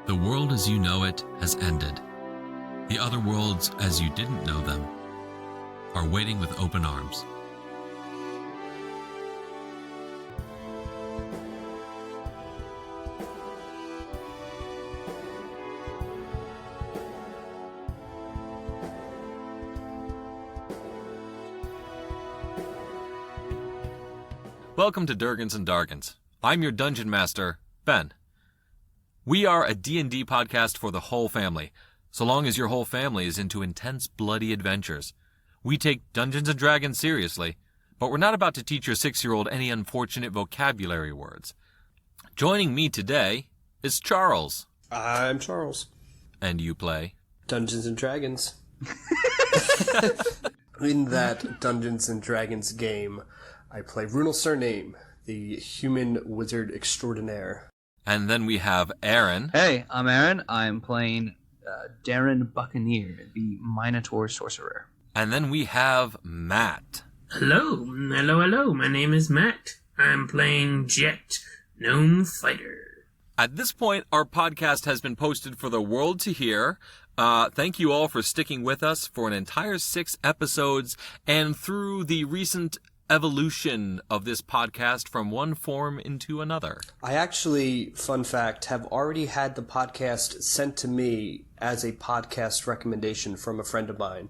The world as you know it has ended. The other worlds as you didn't know them are waiting with open arms. Welcome to Durgans and Dargans. I'm your Dungeon Master, Ben. We are a D&D podcast for the whole family, so long as your whole family is into intense, bloody adventures. We take Dungeons and Dragons seriously, but we're not about to teach your 6-year-old any unfortunate vocabulary words. Joining me today is Charles. I'm Charles. And you play? Dungeons and Dragons. In that Dungeons and Dragons game, I play Runal Surname, the human wizard extraordinaire. And then we have Aaron. Hey, I'm Aaron. I'm playing Darren Buccaneer, the Minotaur Sorcerer. And then we have Matt. Hello. My name is Matt. I'm playing Jet, Gnome Fighter. At this point, our podcast has been posted for the world to hear. Thank you all for sticking with us for an entire 6 episodes and through the recent evolution of this podcast from one form into another. I actually, fun fact, have already had the podcast sent to me as a podcast recommendation from a friend of mine.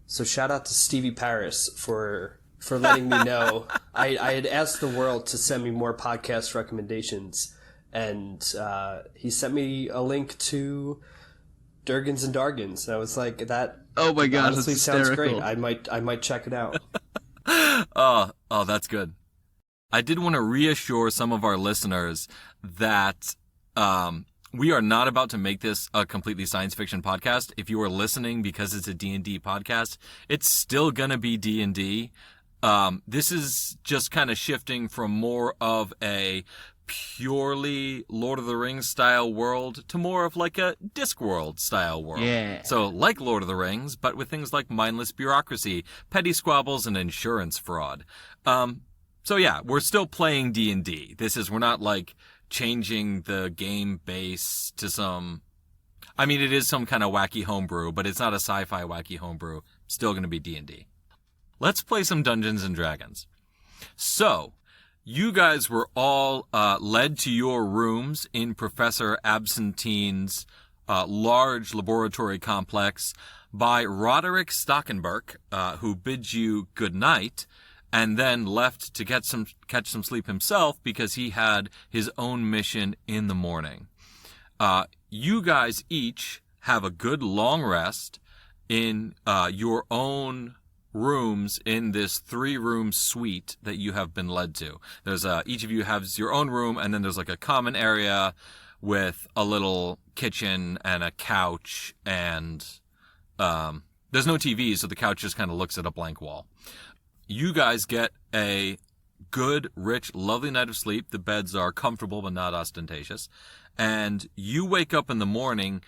So shout out to Stevie Paris for letting me know. I had asked the world to send me more podcast recommendations, and he sent me a link to Durgans and Dargans. And I was like, that oh my gosh, honestly that's sounds hysterical. great. I might check it out. Oh, that's good. I did want to reassure some of our listeners that we are not about to make this a completely science fiction podcast. If you are listening because it's a D&D podcast, it's still going to be D&D. This is just kind of shifting from more of a purely Lord of the Rings style world to more of like a Discworld style world. Yeah. So like Lord of the Rings, but with things like mindless bureaucracy, petty squabbles, and insurance fraud. So yeah, we're still playing D&D. We're not like changing the game base to some, I mean, it is some kind of wacky homebrew, but it's not a sci-fi wacky homebrew. Still going to be D&D. Let's play some Dungeons and Dragons. So, you guys were all led to your rooms in Professor Absentine's large laboratory complex by Roderick Stockenberg, who bids you good night, and then left to catch some sleep himself because he had his own mission in the morning. You guys each have a good long rest in your own rooms in this 3-room suite that you have been led to. There's each of you has your own room, and then there's like a common area with a little kitchen and a couch, and there's no TV, so the couch just kind of looks at a blank wall. You guys get a good, rich, lovely night of sleep. The beds are comfortable but not ostentatious, and you wake up in the morning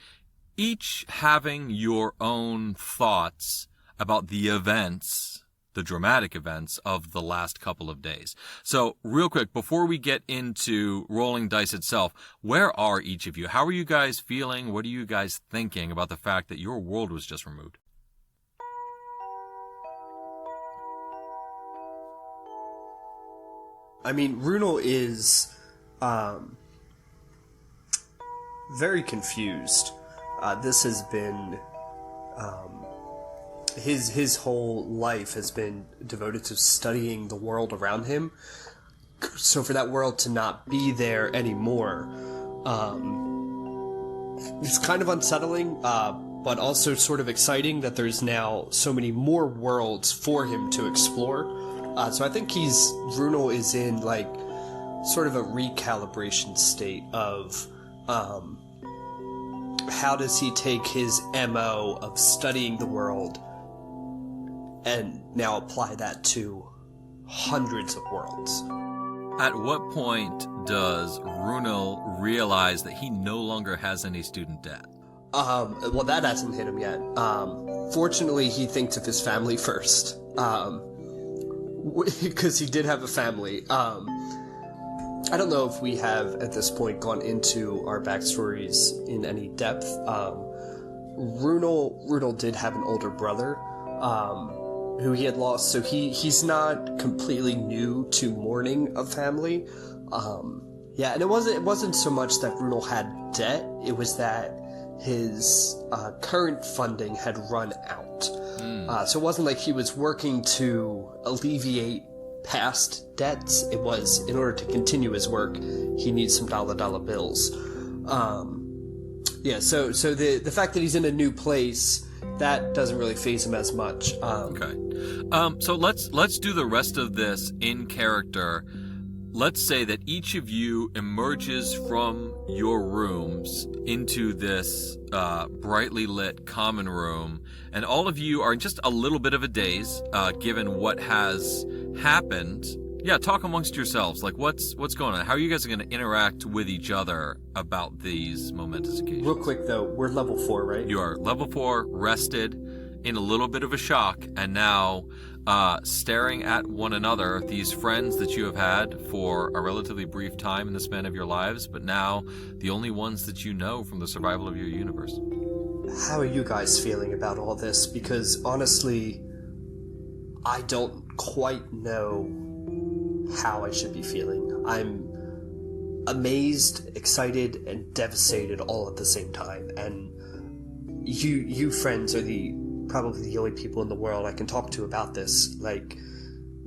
each having your own thoughts about the events, the dramatic events of the last couple of days. So real quick, before we get into rolling dice itself, where are each of you? How are you guys feeling? What are you guys thinking about the fact that your world was just removed? I mean, Runal is very confused. This has been his whole life has been devoted to studying the world around him. So for that world to not be there anymore, it's kind of unsettling, but also sort of exciting that there's now so many more worlds for him to explore. So I think Runal is in like sort of a recalibration state of how does he take his MO of studying the world and now apply that to hundreds of worlds. At what point does Runal realize that he no longer has any student debt? Well, that hasn't hit him yet. Fortunately, he thinks of his family first. Because he did have a family. I don't know if we have at this point gone into our backstories in any depth. Runel did have an older brother who he had lost, so he's not completely new to mourning a family. Yeah, and it wasn't so much that Runel had debt, it was that his current funding had run out. So it wasn't like he was working to alleviate past debts. It was, in order to continue his work, he needs some dollar bills. Yeah, so the fact that he's in a new place, that doesn't really faze him as much. Okay. So let's do the rest of this in character. Let's say that each of you emerges from your rooms into this brightly lit common room, and all of you are in just a little bit of a daze, given what has happened. Yeah, talk amongst yourselves. Like, what's going on? How are you guys going to interact with each other about these momentous occasions? Real quick, though, we're level 4, right? You are level 4, rested, in a little bit of a shock, and now staring at one another, these friends that you have had for a relatively brief time in the span of your lives, but now the only ones that you know from the survival of your universe. How are you guys feeling about all this? Because, honestly, I don't quite know how I should be feeling. I'm amazed, excited, and devastated all at the same time. And you friends are probably the only people in the world I can talk to about this. Like,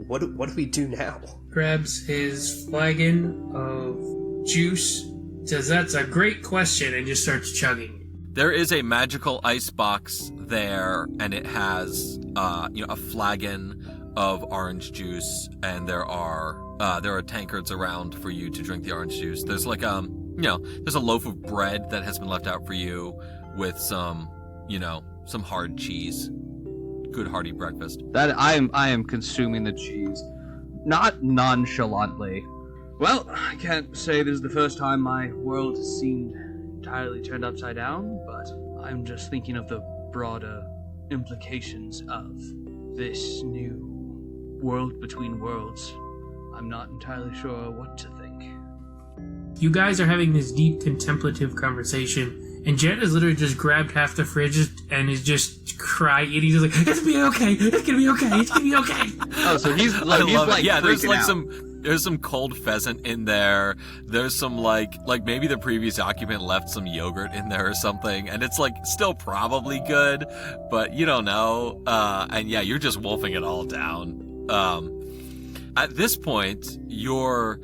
what do we do now? Grabs his flagon of juice, says, "That's a great question," and just starts chugging. There is a magical ice box there, and it has a flagon of orange juice, and there are tankards around for you to drink the orange juice. There's like there's a loaf of bread that has been left out for you with some hard cheese. Good hearty breakfast. That I am consuming the cheese, not nonchalantly. Well, I can't say this is the first time my world has seemed entirely turned upside down, but I'm just thinking of the broader implications of this new world between worlds. I'm not entirely sure what to think. You guys are having this deep contemplative conversation, and Jet has literally just grabbed half the fridge and is just crying, and he's just like, "It's gonna be okay, it's gonna be okay, it's gonna be okay." Oh, so he's I love like, it. Yeah, there's like out. there's some cold pheasant in there. There's some like maybe the previous occupant left some yogurt in there or something, and it's like still probably good, but you don't know. And yeah, you're just wolfing it all down. At this point, your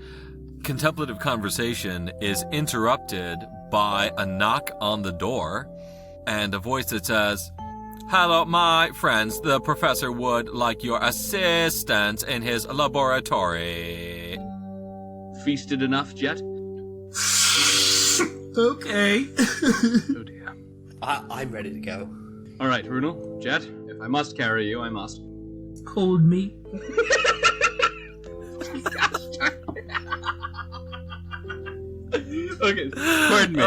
contemplative conversation is interrupted by a knock on the door and a voice that says, "Hello, my friends. The professor would like your assistance in his laboratory." Feasted enough, Jet? Okay. Oh dear. I'm ready to go. All right, Runel, Jet, if I must carry you, I must. Hold me. Okay, pardon me.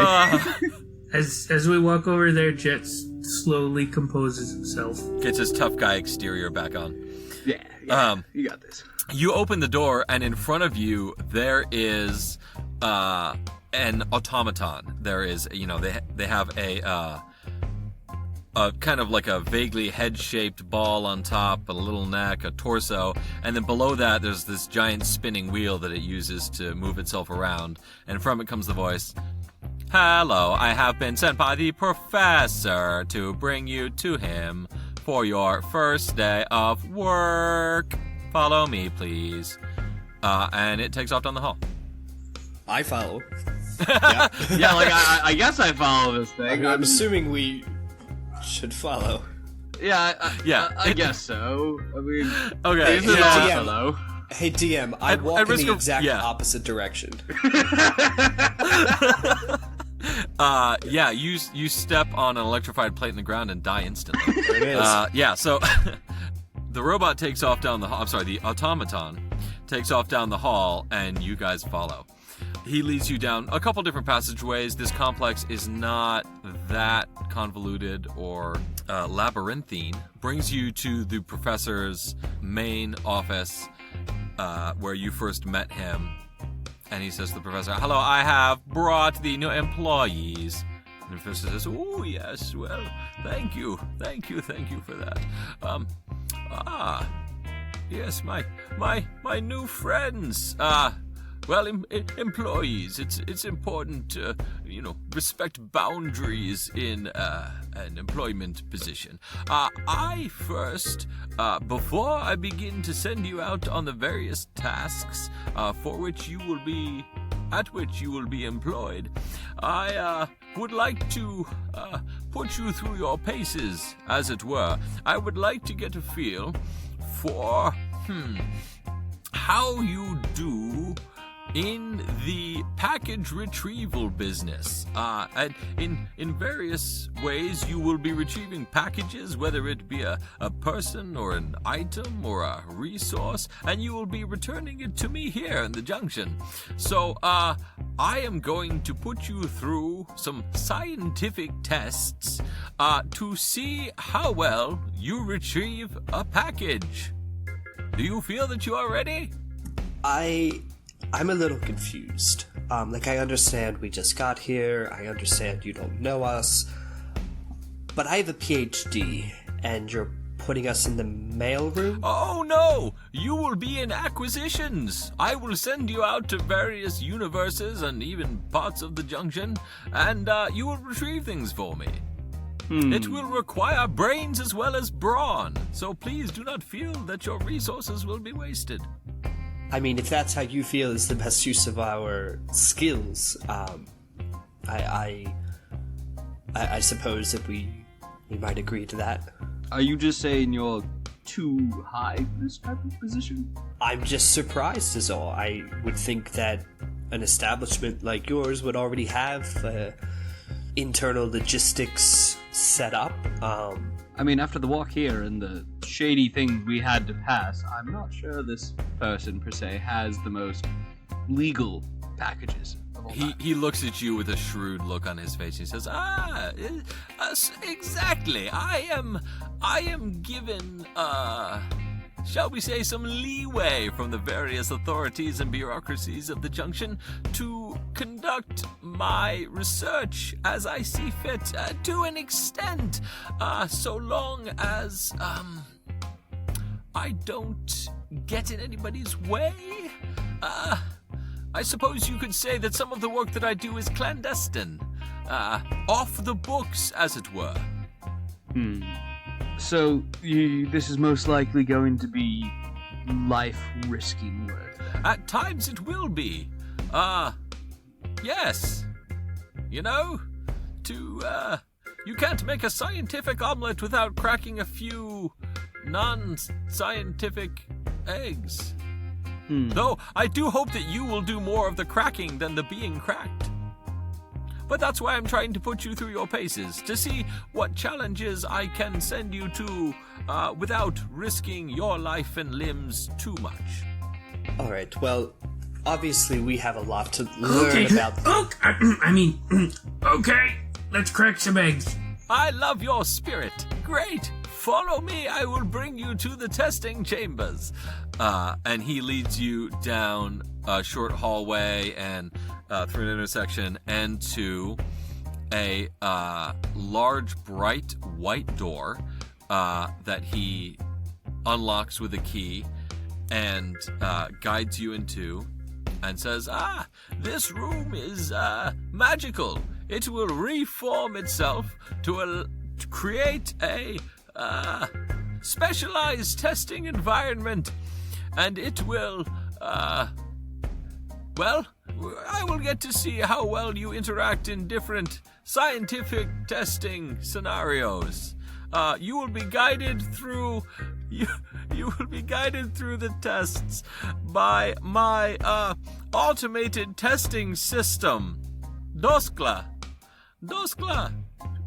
As we walk over there, Jet slowly composes himself. Gets his tough guy exterior back on. Yeah, you got this. You open the door, and in front of you, there is an automaton. There is, they have a kind of like a vaguely head-shaped ball on top, a little neck, a torso, and then below that, there's this giant spinning wheel that it uses to move itself around, and from it comes the voice, "Hello, I have been sent by the professor to bring you to him for your first day of work. Follow me, please." And it takes off down the hall. I follow. Yeah, like, I guess I follow this thing. I'm assuming we should follow. Yeah, I it- guess so. I mean, Okay, this is yeah. also low. Hey, DM, I At walk in risk the of- exact yeah. opposite direction. You step on an electrified plate in the ground and die instantly. There it is. So the robot takes off down the hall. I'm sorry, the automaton takes off down the hall, and you guys follow. He leads you down a couple different passageways. This complex is not that convoluted or labyrinthine. Brings you to the professor's main office, where you first met him. And he says to the professor, "Hello, I have brought the new employees." And the professor says, "Oh, yes, well, thank you for that. Yes, my new friends. Well, employees, it's important to, respect boundaries in an employment position. I first, before I begin to send you out on the various tasks at which you will be employed, I would like to put you through your paces, as it were. I would like to get a feel for how you do in the package retrieval business. And in various ways you will be retrieving packages, whether it be a person or an item or a resource, and you will be returning it to me here in the Junction. So I am going to put you through some scientific tests to see how well you retrieve a package. Do you feel that you are ready? I'm a little confused. I understand we just got here, I understand you don't know us, but I have a PhD, and you're putting us in the mailroom? Oh no! You will be in acquisitions! I will send you out to various universes and even parts of the Junction, and you will retrieve things for me. It will require brains as well as brawn, so please do not feel that your resources will be wasted. I mean, if that's how you feel is the best use of our skills, I suppose that we might agree to that. Are you just saying you're too high for this type of position? I'm just surprised is all. I would think that an establishment like yours would already have internal logistics set up. I mean, after the walk here and the shady thing we had to pass, I'm not sure this person, per se, has the most legal packages of all time. He looks at you with a shrewd look on his face. He says, exactly. I am given, shall we say, some leeway from the various authorities and bureaucracies of the Junction to conduct my research as I see fit, to an extent, so long as I don't get in anybody's way. I suppose you could say that some of the work that I do is clandestine, off the books, as it were. So, this is most likely going to be life-risking work. At times it will be. Yes. You can't make a scientific omelet without cracking a few non-scientific eggs. Though, I do hope that you will do more of the cracking than the being cracked. But that's why I'm trying to put you through your paces, to see what challenges I can send you to without risking your life and limbs too much. Alright, well, obviously we have a lot to learn about... Okay, let's crack some eggs. I love your spirit. Great. Follow me, I will bring you to the testing chambers. And he leads you down a short hallway and through an intersection and to a large, bright, white door that he unlocks with a key and guides you into and says, this room is magical. It will reform itself to create a specialized testing environment, and it will, well, I will get to see how well you interact in different scientific testing scenarios. You will be guided through the tests by my automated testing system. Doskla,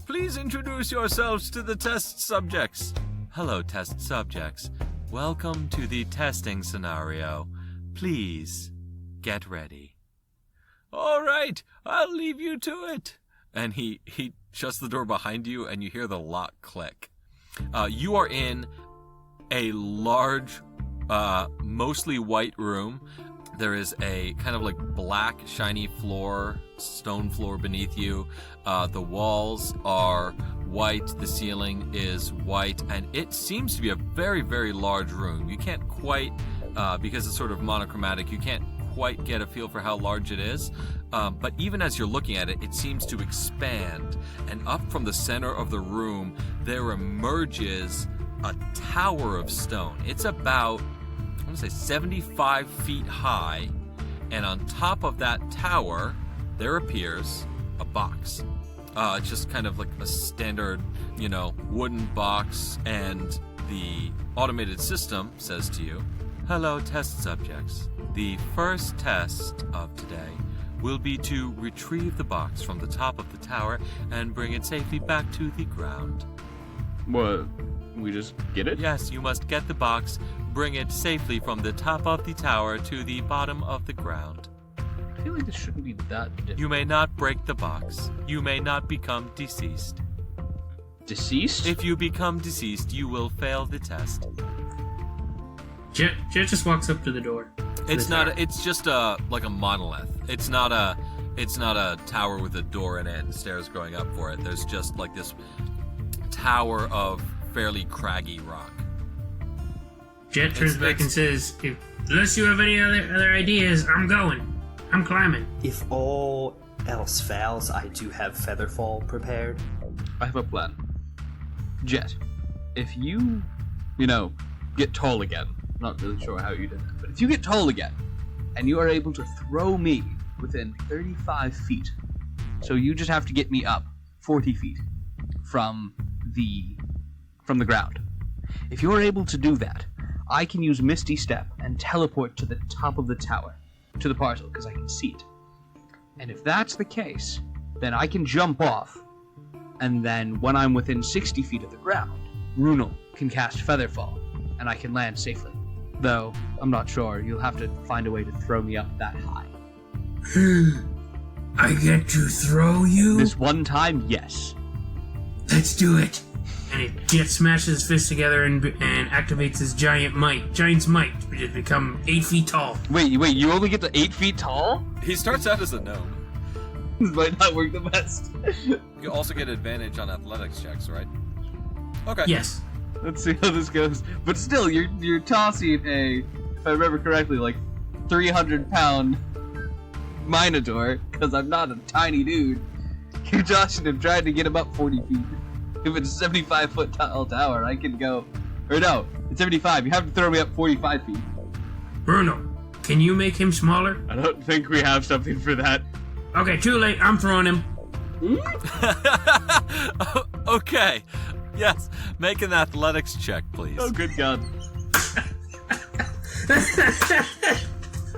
please introduce yourselves to the test subjects. Hello, test subjects. Welcome to the testing scenario. Please get ready. All right, I'll leave you to it. And he shuts the door behind you, and you hear the lock click. You are in a large, mostly white room. There is a kind of like black, shiny floor, stone floor beneath you. The walls are white, the ceiling is white, and it seems to be a very, very large room. You can't quite, because it's sort of monochromatic, you can't quite get a feel for how large it is. But even as you're looking at it, it seems to expand. And up from the center of the room, there emerges a tower of stone. It's about, I want to say 75 feet high, and on top of that tower, there appears a box. It's just kind of like a standard, wooden box, and the automated system says to you, "Hello, test subjects. The first test of today will be to retrieve the box from the top of the tower and bring it safely back to the ground." What? We just get it? Yes, you must get the box, bring it safely from the top of the tower to the bottom of the ground. I feel like this shouldn't be that difficult. You may not break the box. You may not become deceased. Deceased? If you become deceased, you will fail the test. Jet just walks up to the door. It's not. It's just a monolith. It's not a tower with a door in it and stairs going up for it. There's just like this tower of fairly craggy rock. Jet turns back and says, "Unless you have any other ideas, I'm going. I'm climbing." If all else fails, I do have Featherfall prepared. I have a plan. Jet, if you, get tall again, I'm not really sure how you did that, but if you get tall again, and you are able to throw me within 35 feet, so you just have to get me up 40 feet from the ground. If you're able to do that, I can use Misty Step and teleport to the top of the tower, to the parcel, because I can see it. And if that's the case, then I can jump off, and then when I'm within 60 feet of the ground, Runel can cast Featherfall, and I can land safely. Though, I'm not sure, you'll have to find a way to throw me up that high. I get to throw you? This one time, yes. Let's do it. And Jet smashes his fists together and activates his giant's might to become 8 feet tall. Wait, you only get to 8 feet tall? He starts out as a gnome. This might not work the best. You also get advantage on athletics checks, right? Okay. Yes. Let's see how this goes. But still, you're tossing a, if I remember correctly, like 300-pound Minotaur, because I'm not a tiny dude. You're tossing him, trying to get him up 40 feet. If it's a 75-foot tall tower, I can go... Or no, it's 75. You have to throw me up 45 feet. Bruno, can you make him smaller? I don't think we have something for that. Okay, too late. I'm throwing him. Okay. Yes. Make an athletics check, please. Oh, good God.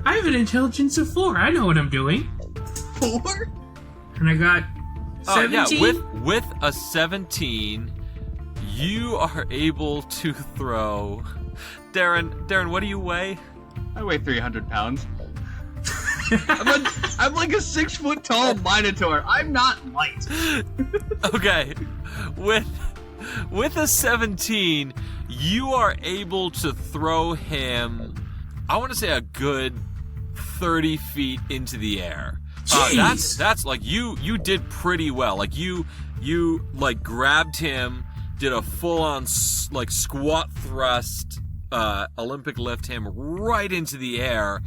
I have an intelligence of 4. I know what I'm doing. 4? And I got 17. Yeah, with a 17, you are able to throw... Darren, what do you weigh? I weigh 300 pounds. I'm like a 6 foot tall Minotaur. I'm not light. Okay. With a 17, you are able to throw him, I want to say a good 30 feet into the air. That's like you did pretty well. Like you like grabbed him, did a full on like squat thrust, Olympic lift him right into the air,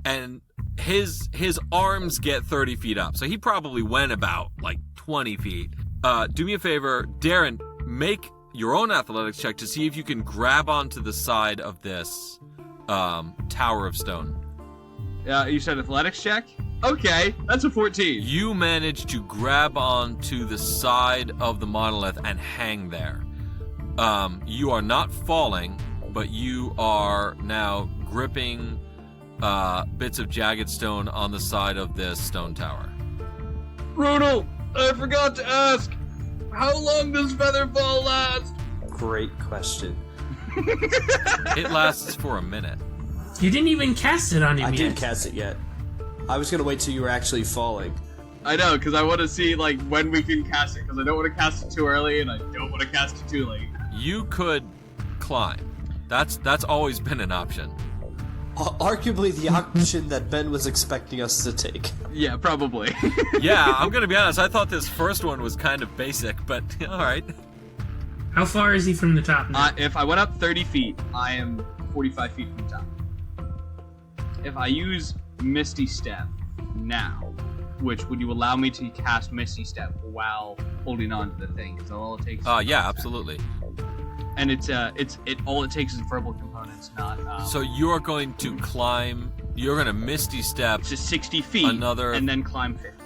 and his arms get 30 feet up. So he probably went about like 20 feet. Do me a favor, Darren, make your own athletics check to see if you can grab onto the side of this tower of stone. You said athletics check? Okay, that's a 14. You manage to grab onto the side of the monolith and hang there. You are not falling, but you are now gripping bits of jagged stone on the side of this stone tower. Runel, I forgot to ask, how long does Featherfall last? Great question. It lasts for a minute. You didn't even cast it on him I yet. didn't cast it yet. I was gonna wait till you were actually falling. I know, because I want to see like when we can cast it, because I don't want to cast it too early and I don't want to cast it too late. You could climb. That's always been an option. Arguably the option that Ben was expecting us to take. Yeah, probably. Yeah, I'm gonna be honest. I thought this first one was kind of basic, but all right. How far is he from the top now? If I went up 30 feet, I am 45 feet from the top. If I use Misty Step now, which would you allow me to cast Misty Step while holding on to the thing? Because all it takes. Yeah, absolutely. And all it takes is verbal components, not. So you're going to climb. You're going to Misty Step to 60 feet, and then climb 50.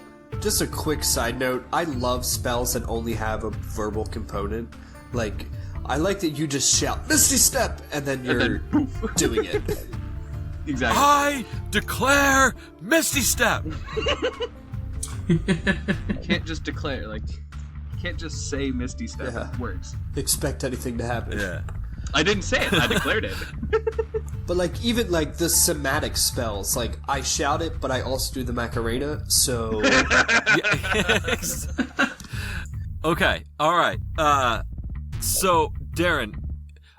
Just a quick side note, I love spells that only have a verbal component. Like, I like that you just shout, Misty Step, and then you're doing it. Exactly. I declare Misty Step! You can't just declare, like, you can't just say Misty Step. Yeah. It works. Expect anything to happen. Yeah. I didn't say it, I declared it. But, like, even, like, the somatic spells, like, I shout it, but I also do the Macarena, so... Okay, alright. So, Darren,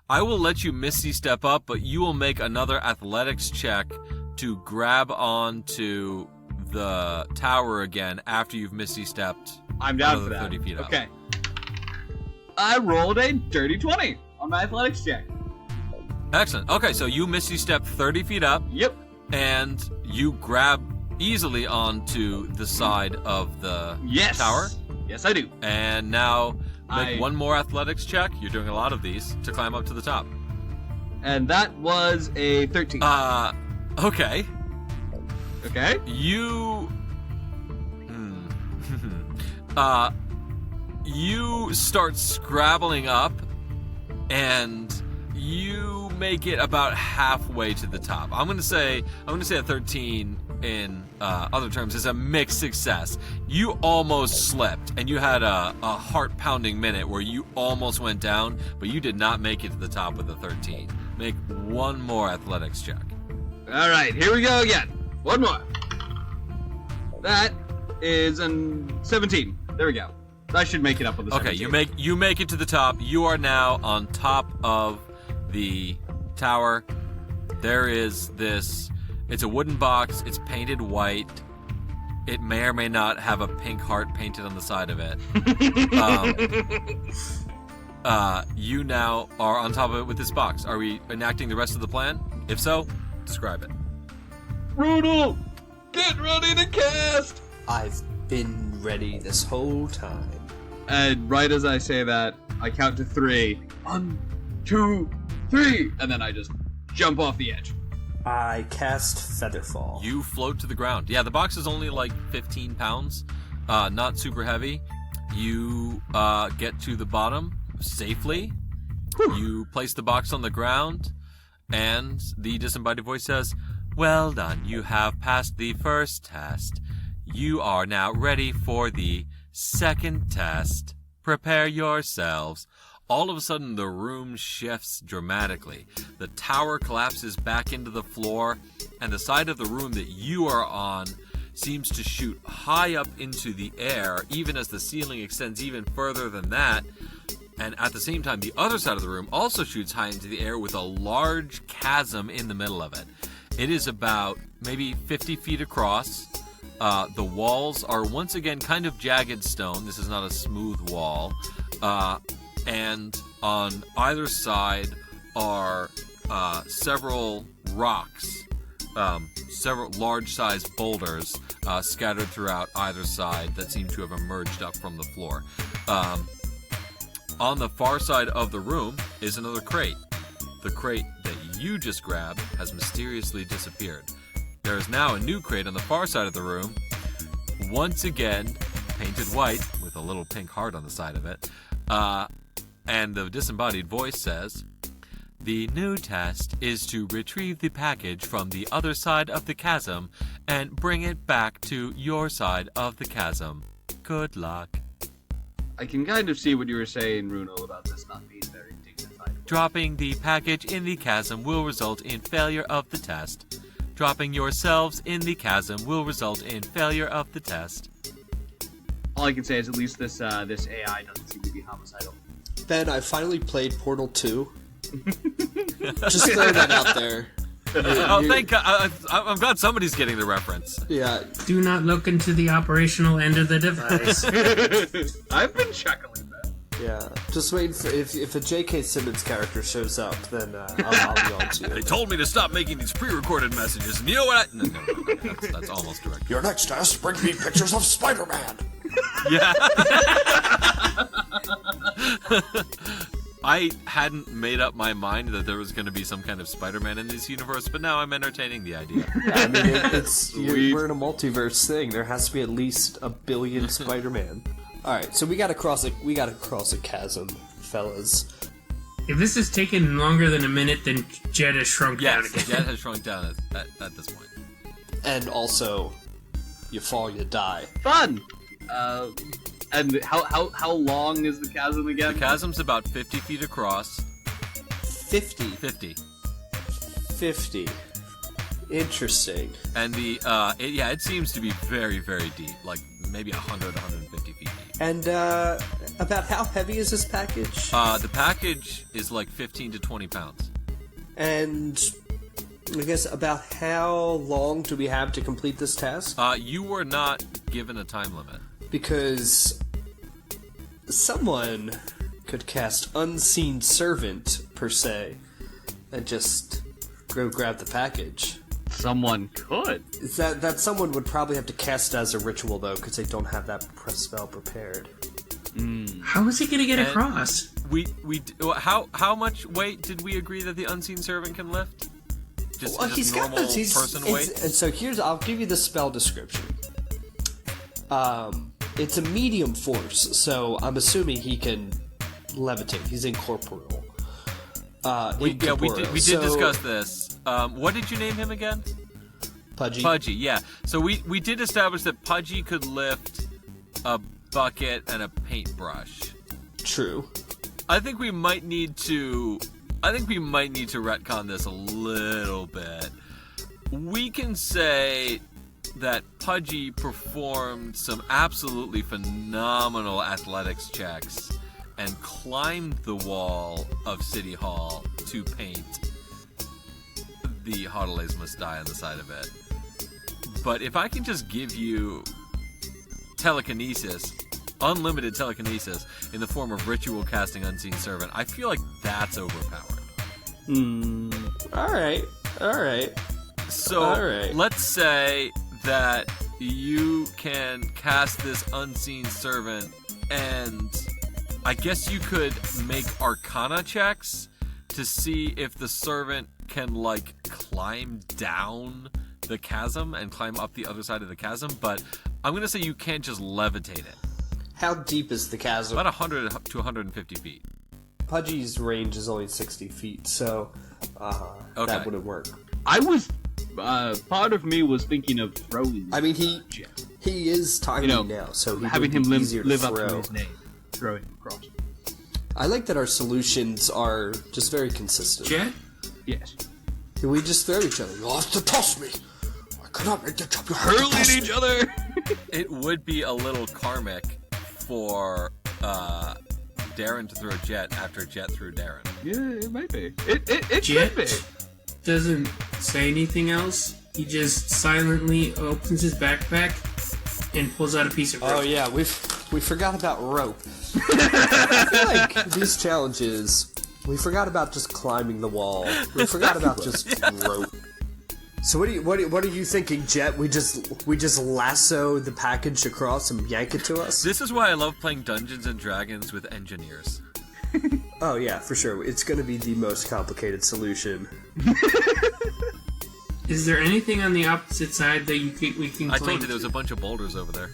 I will let you Misty Step up, but you will make another athletics check to grab onto the tower again after you've Misty Stepped. I'm down for that. 30 feet up. Okay. I rolled a dirty 20 on my athletics check. Excellent. Okay, so you Misty Step 30 feet up. Yep. And you grab easily onto the side of the tower. Yes, I do. And now make one more athletics check. You're doing a lot of these to climb up to the top. And that was a 13. Okay. Okay. You... you start scrabbling up, and you make it about halfway to the top. I'm gonna say a 13 in other terms is a mixed success. You almost slipped, and you had a heart-pounding minute where you almost went down, but you did not make it to the top with a 13. Make one more athletics check. All right, here we go again. One more. That is a 17. There we go. I should make it up with the 17. Okay, you make it to the top. You are now on top of the tower. There is this. It's a wooden box. It's painted white. It may or may not have a pink heart painted on the side of it. You now are on top of it with this box. Are we enacting the rest of the plan? If so, describe it. Rudolph, get ready to cast! I've been ready this whole time. And right as I say that, I count to 3. 1, 2, 3! And then I just jump off the edge. I cast Featherfall. You float to the ground. Yeah, the box is only like 15 pounds. Not super heavy. You get to the bottom safely. Whew. You place the box on the ground, and the disembodied voice says, "Well done, you have passed the first test. You are now ready for the second test. Prepare yourselves." All of a sudden, the room shifts dramatically. The tower collapses back into the floor, and the side of the room that you are on seems to shoot high up into the air, even as the ceiling extends even further than that. And at the same time, the other side of the room also shoots high into the air with a large chasm in the middle of it. It is about maybe 50 feet across. The walls are once again kind of jagged stone. This is not a smooth wall. And on either side are several rocks, several large-sized boulders scattered throughout either side that seem to have emerged up from the floor. On the far side of the room is another crate. The crate that you just grabbed has mysteriously disappeared. There is now a new crate on the far side of the room, once again painted white with a little pink heart on the side of it. And the disembodied voice says, "The new test is to retrieve the package from the other side of the chasm and bring it back to your side of the chasm. Good luck." I can kind of see what you were saying, Runo, about this not being very dignified. Dropping the package in the chasm will result in failure of the test. Dropping yourselves in the chasm will result in failure of the test. All I can say is at least this AI doesn't seem to be homicidal. Ben, I finally played Portal 2. Just throw that out there. Oh, thank God. I'm glad somebody's getting the reference. Yeah. Do not look into the operational end of the device. I've been chuckling that. Yeah. Just waiting for if a J.K. Simmons character shows up, then I'll be on to They it. told me to stop making these pre-recorded messages, and you know what? No, that's almost direct. Your next task, bring me pictures of Spider-Man. Yeah. I hadn't made up my mind that there was going to be some kind of Spider-Man in this universe, but now I'm entertaining the idea. Yeah, I mean, we're in a multiverse thing. There has to be at least a billion Spider-Man. All right, so we gotta cross a chasm, fellas. If this has taken longer than a minute, then Jet has shrunk down Yes, again. Jet has shrunk down at this point. And also, you fall, you die. Fun! And how long is the chasm again? The chasm's about 50 feet across. 50. 50. Interesting. And it seems to be very, very deep, like maybe 100, 150 feet deep. And about how heavy is this package? The package is like 15 to 20 pounds. And I guess about how long do we have to complete this task? You were not given a time limit. Because someone could cast Unseen Servant, per se, and just go grab the package. Someone could. Is that someone would probably have to cast it as a ritual, though, because they don't have that spell prepared. How is he going to get across? How much weight did we agree that the unseen servant can lift? Just normal person weight. And so I'll give you the spell description. It's a medium force, so I'm assuming he can levitate. He's incorporeal. We did discuss this. What did you name him again? Pudgy. Pudgy, yeah. So we did establish that Pudgy could lift a bucket and a paintbrush. True. I think we might need to retcon this a little bit. We can say that Pudgy performed some absolutely phenomenal athletics checks and climbed the wall of City Hall to paint the Hodles Must Die on the side of it. But if I can just give you telekinesis, unlimited telekinesis, in the form of ritual casting Unseen Servant, I feel like that's overpowered. Alright. So, let's say that you can cast this Unseen Servant, and I guess you could make Arcana checks to see if the servant can, like, climb down the chasm and climb up the other side of the chasm, but I'm gonna say you can't just levitate it. How deep is the chasm? About 100 to 150 feet. Pudgy's range is only 60 feet, so that wouldn't work. I was... part of me was thinking of throwing. I mean, he is tiny now, so he having would him be easier live to up throw. to his name, throwing him across. I like that our solutions are just very consistent. Jet? Yes. We just throw each other. You'll have to toss me. I cannot make the jump. You have Hurling to toss each me. other. It would be a little karmic for Darren to throw Jet after Jet threw Darren. Yeah, it might be. It Jet could be. doesn't say anything else. He just silently opens his backpack and pulls out a piece of rope. Oh yeah, we forgot about rope. I feel like these challenges, we forgot about just climbing the wall. We forgot about just rope. So what are you thinking, Jet? We just lasso the package across and yank it to us? This is why I love playing Dungeons and Dragons with engineers. Oh yeah, for sure. It's going to be the most complicated solution. Is there anything on the opposite side that we can I climb told you there was to? a bunch of boulders over there.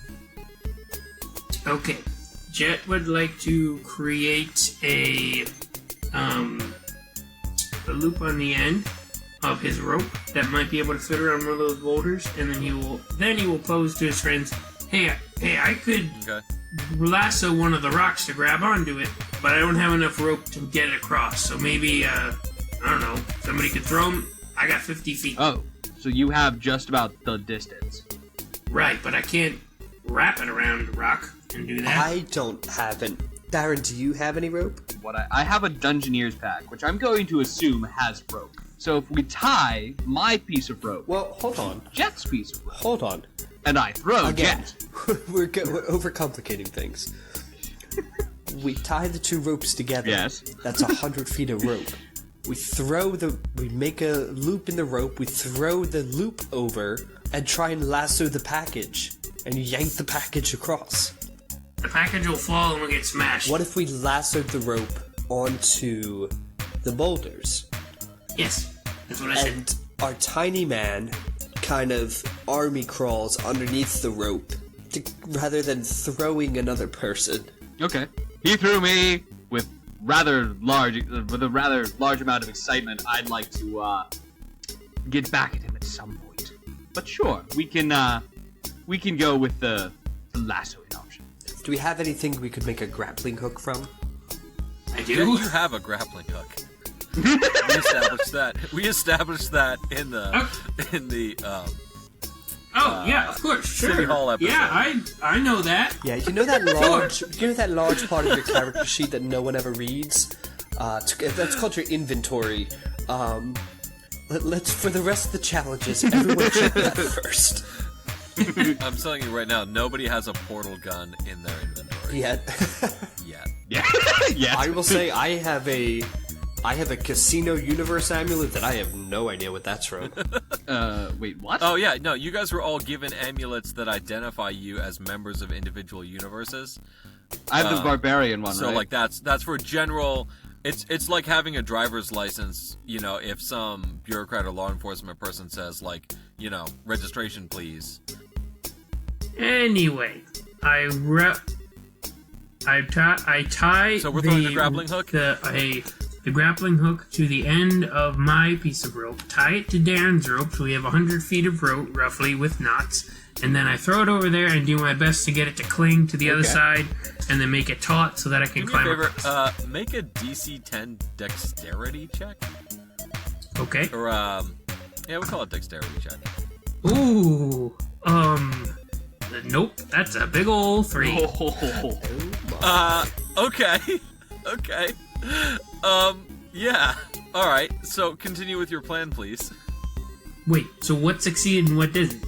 Okay. Jet would like to create a loop on the end of his rope that might be able to fit around one of those boulders, and then he will pose to his friends, hey, I could Okay. lasso one of the rocks to grab onto it, but I don't have enough rope to get it across, so maybe, I don't know, somebody could throw him. I got 50 feet. Oh, so you have just about the distance. Right, but I can't wrap it around a rock and do that. I don't have any. Darren, do you have any rope? I have a Dungeoneer's pack, which I'm going to assume has rope. So if we tie my piece of rope, Well, hold on. Jet's piece of rope, Hold on. and I throw Again, Jet. we're overcomplicating things. We tie the two ropes together. Yes. That's 100 feet of rope. We make a loop in the rope, we throw the loop over, and try and lasso the package. And you yank the package across. The package will fall and we'll get smashed. What if we lassoed the rope onto the boulders? Yes, that's what I said. And our tiny man kind of army crawls underneath the rope rather than throwing another person. Okay. He threw me with a rather large amount of excitement. I'd like to get back at him at some point. But sure, we can go with the lassoing option. Do we have anything we could make a grappling hook from? I Yeah, do. you have a grappling hook. We established that in the Yeah, of course, sure. City Hall episode. Yeah, I know that. Yeah, you know that large part of your character sheet that no one ever reads? That's called your inventory. Let's for the rest of the challenges, everyone check that first. I'm telling you right now, nobody has a portal gun in their inventory Yet. yet. Yeah. Yes. I will say I have a casino universe amulet that I have no idea what that's from. Wait, what? Oh yeah, no, you guys were all given amulets that identify you as members of individual universes. I have the barbarian one, So right? like that's for general. It's like having a driver's license. You know, if some bureaucrat or law enforcement person says like, you know, registration please. Anyway, I tie So we're throwing the grappling hook? The grappling hook to the end of my piece of rope, tie it to Darren's rope, so we have 100 feet of rope, roughly, with knots, and then I throw it over there and do my best to get it to cling to the other side, and then make it taut so that I can Do me climb a favor, across. make a DC 10 dexterity check. Okay. Or, yeah, we'll call it dexterity check. Ooh. Nope, that's a big ol' 3. Okay. Okay. Yeah. Alright, so continue with your plan, please. Wait, so what succeeded and what didn't?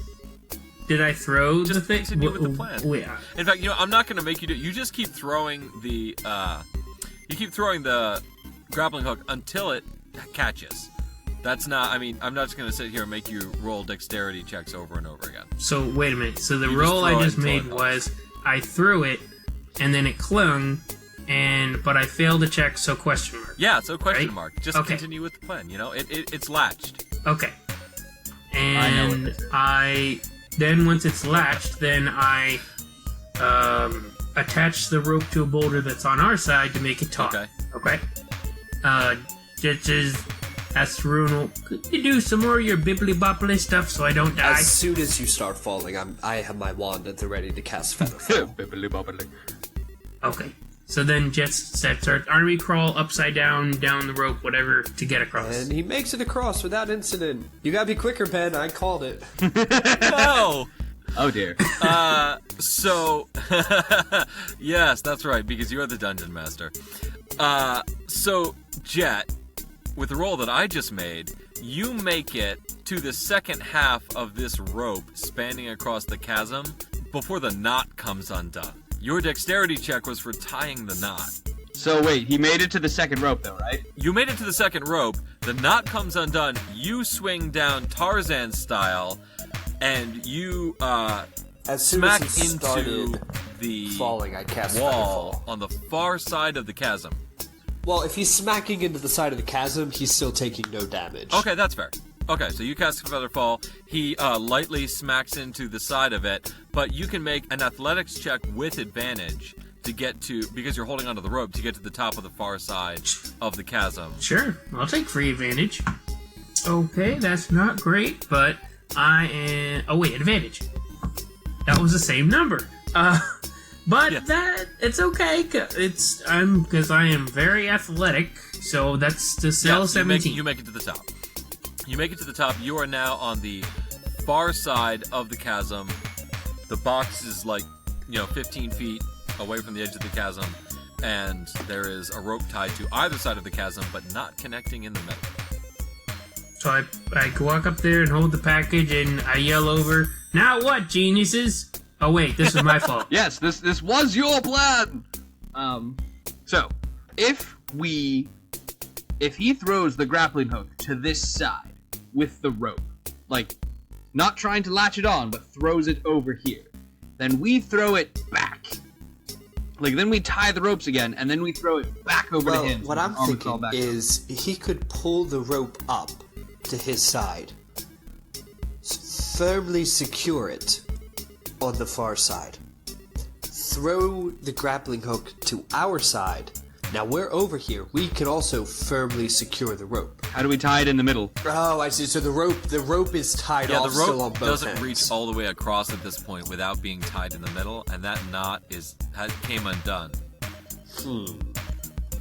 Did I throw the Just thing? continue with the plan. Wait, In fact, you know, I'm not gonna make you do it. You just keep throwing the, grappling hook until it catches. That's not, I mean, I'm not just gonna sit here and make you roll dexterity checks over and over again. so wait a minute. So the You roll just throw I it just until it made helps. was I threw it and then it clung, but I failed a check, so question mark. Yeah, so question Right? mark. Just Okay. continue with the plan, you know? It's latched. Okay. I know And it then once it's latched, then I attach the rope to a boulder that's on our side to make it taut. Okay. Okay. That's Runo. Could you do some more of your bibbly bopply stuff so I don't die? As soon as you start falling, I have my wand at the ready to cast Featherfall. Bibbly-bobbly. Okay. So then Jet sets our army crawl upside down the rope, whatever, to get across. And he makes it across without incident. You gotta be quicker, Ben. I called it. No! Oh dear. So, yes, that's right, because you are the dungeon master. So, Jet, with the roll that I just made, you make it to the second half of this rope spanning across the chasm before the knot comes undone. Your dexterity check was for tying the knot. So wait, he made it to the second rope though, right? You made it to the second rope, the knot comes undone, you swing down Tarzan style, and you As soon smack as he into started the falling, I cast wall Featherfall. on the far side of the chasm. Well, if he's smacking into the side of the chasm, he's still taking no damage. Okay, that's fair. Okay, so you cast Featherfall. He lightly smacks into the side of it, but you can make an athletics check with advantage to get to, because you're holding onto the rope, to get to the top of the far side of the chasm. Sure, I'll take free advantage. Okay, that's not great, but I am... Oh wait, advantage. That was the same number. But Yeah. that it's okay. Because I am very athletic, so that's the cell Yeah, 17. you make it to the top. You make it to the top. You are now on the far side of the chasm. The box is 15 feet away from the edge of the chasm, and there is a rope tied to either side of the chasm, but not connecting in the middle. So I walk up there and hold the package, and I yell over, "Now what, geniuses?" Oh wait, this was my fault. Yes, this was your plan. So if he throws the grappling hook to this side with the rope, like not trying to latch it on, but throws it over here, then we throw it back. Like then we tie the ropes again, and then we throw it back over to him. What I'm thinking is he could pull the rope up to his side, firmly secure it on the far side, throw the grappling hook to our side. Now we're over here. We can also firmly secure the rope. How do we tie it in the middle? Oh, I see. So the rope is tied off the rope still on both doesn't ends. reach all the way across at this point without being tied in the middle, and that knot came undone.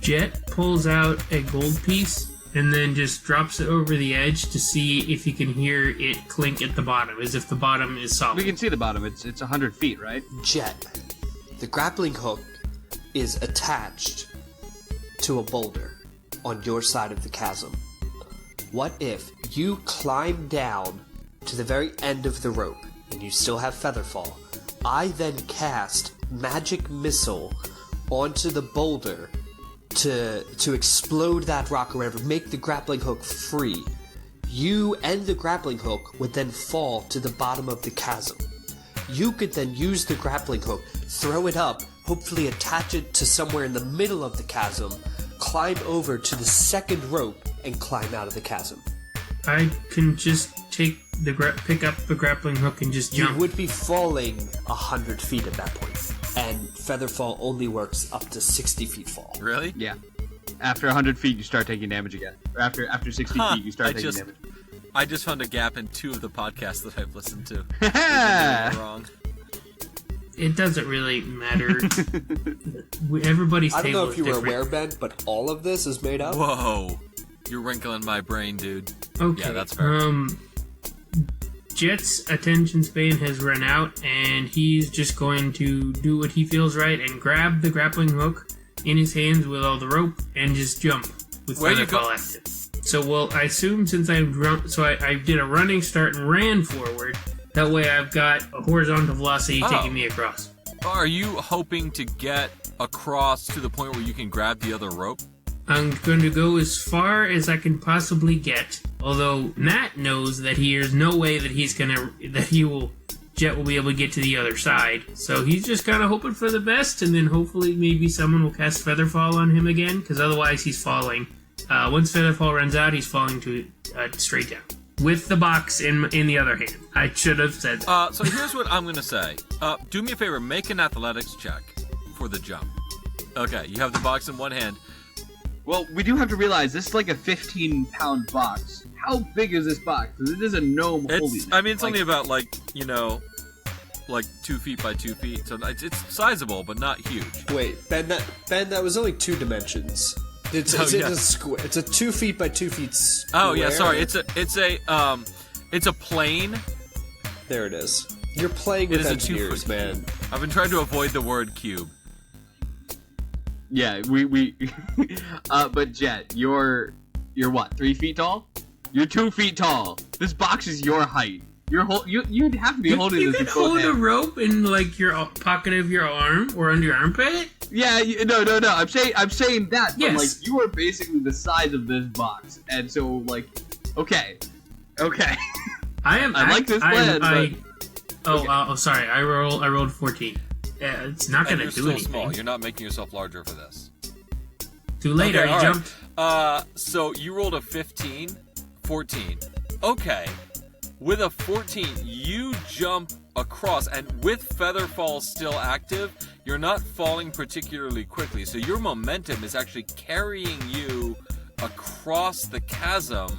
Jet pulls out a gold piece and then just drops it over the edge to see if he can hear it clink at the bottom, as if the bottom is solid. We can see the bottom. It's 100 feet, right? Jet, the grappling hook is attached to a boulder on your side of the chasm. What if you climb down to the very end of the rope and you still have Featherfall? I then cast Magic Missile onto the boulder to explode that rock or whatever, make the grappling hook free. You and the grappling hook would then fall to the bottom of the chasm. You could then use the grappling hook, throw it up, hopefully attach it to somewhere in the middle of the chasm, climb over to the second rope, and climb out of the chasm. I can just pick up the grappling hook and just jump. You would be falling 100 feet at that point, and Featherfall only works up to 60 feet fall. Really? Yeah. After 100 feet, you start taking damage again. Or after 60 feet, you start taking damage. I just found a gap in 2 of the podcasts that I've listened to. Wrong. It doesn't really matter. Everybody's I don't know table if you is were different. aware, Ben, but all of this is made up. Whoa. You're wrinkling my brain, dude. Okay. Yeah, that's fair. Jet's attention span has run out, and he's just going to do what he feels right and grab the grappling hook in his hands with all the rope and just jump with Where you Featherfall go- active. So, I assume since I did a running start and ran forward. That way, I've got a horizontal velocity taking me across. Are you hoping to get across to the point where you can grab the other rope? I'm going to go as far as I can possibly get. Although Matt knows that there's no way that Jet will be able to get to the other side. So he's just kind of hoping for the best, and then hopefully maybe someone will cast Featherfall on him again, because otherwise he's falling. Once Featherfall runs out, he's falling to straight down. With the box in the other hand. I should have said that. So here's what I'm going to say. Do me a favor, make an athletics check for the jump. Okay, you have the box in one hand. Well, we do have to realize this is like a 15-pound box. How big is this box? Because it is a gnome holding it. It's only about, 2 feet by 2 feet. So it's sizable, but not huge. Wait, Ben, that was only 2 dimensions. It's a square. It's a 2 feet by 2 feet square. Oh, yeah, sorry. It's a plane. There it is. You're playing with engineers, man. I've been trying to avoid the word cube. Yeah, we but Jet, you're what, 3 feet tall? You're 2 feet tall. This box is your height. You'd have to be holding You this can with both hold a hands. rope in your pocket of your arm or under your armpit. Yeah, no. I'm saying that, but Yes. you are basically the size of this box, and so okay. I like this plan, sorry. I rolled 14. Yeah, it's not And gonna you're do still anything. small. You're not making yourself larger for this. Too late. Okay, I all jumped. right. So you rolled a 15, 14. Okay. With a 14, you jump across, and with Featherfall still active, you're not falling particularly quickly. So your momentum is actually carrying you across the chasm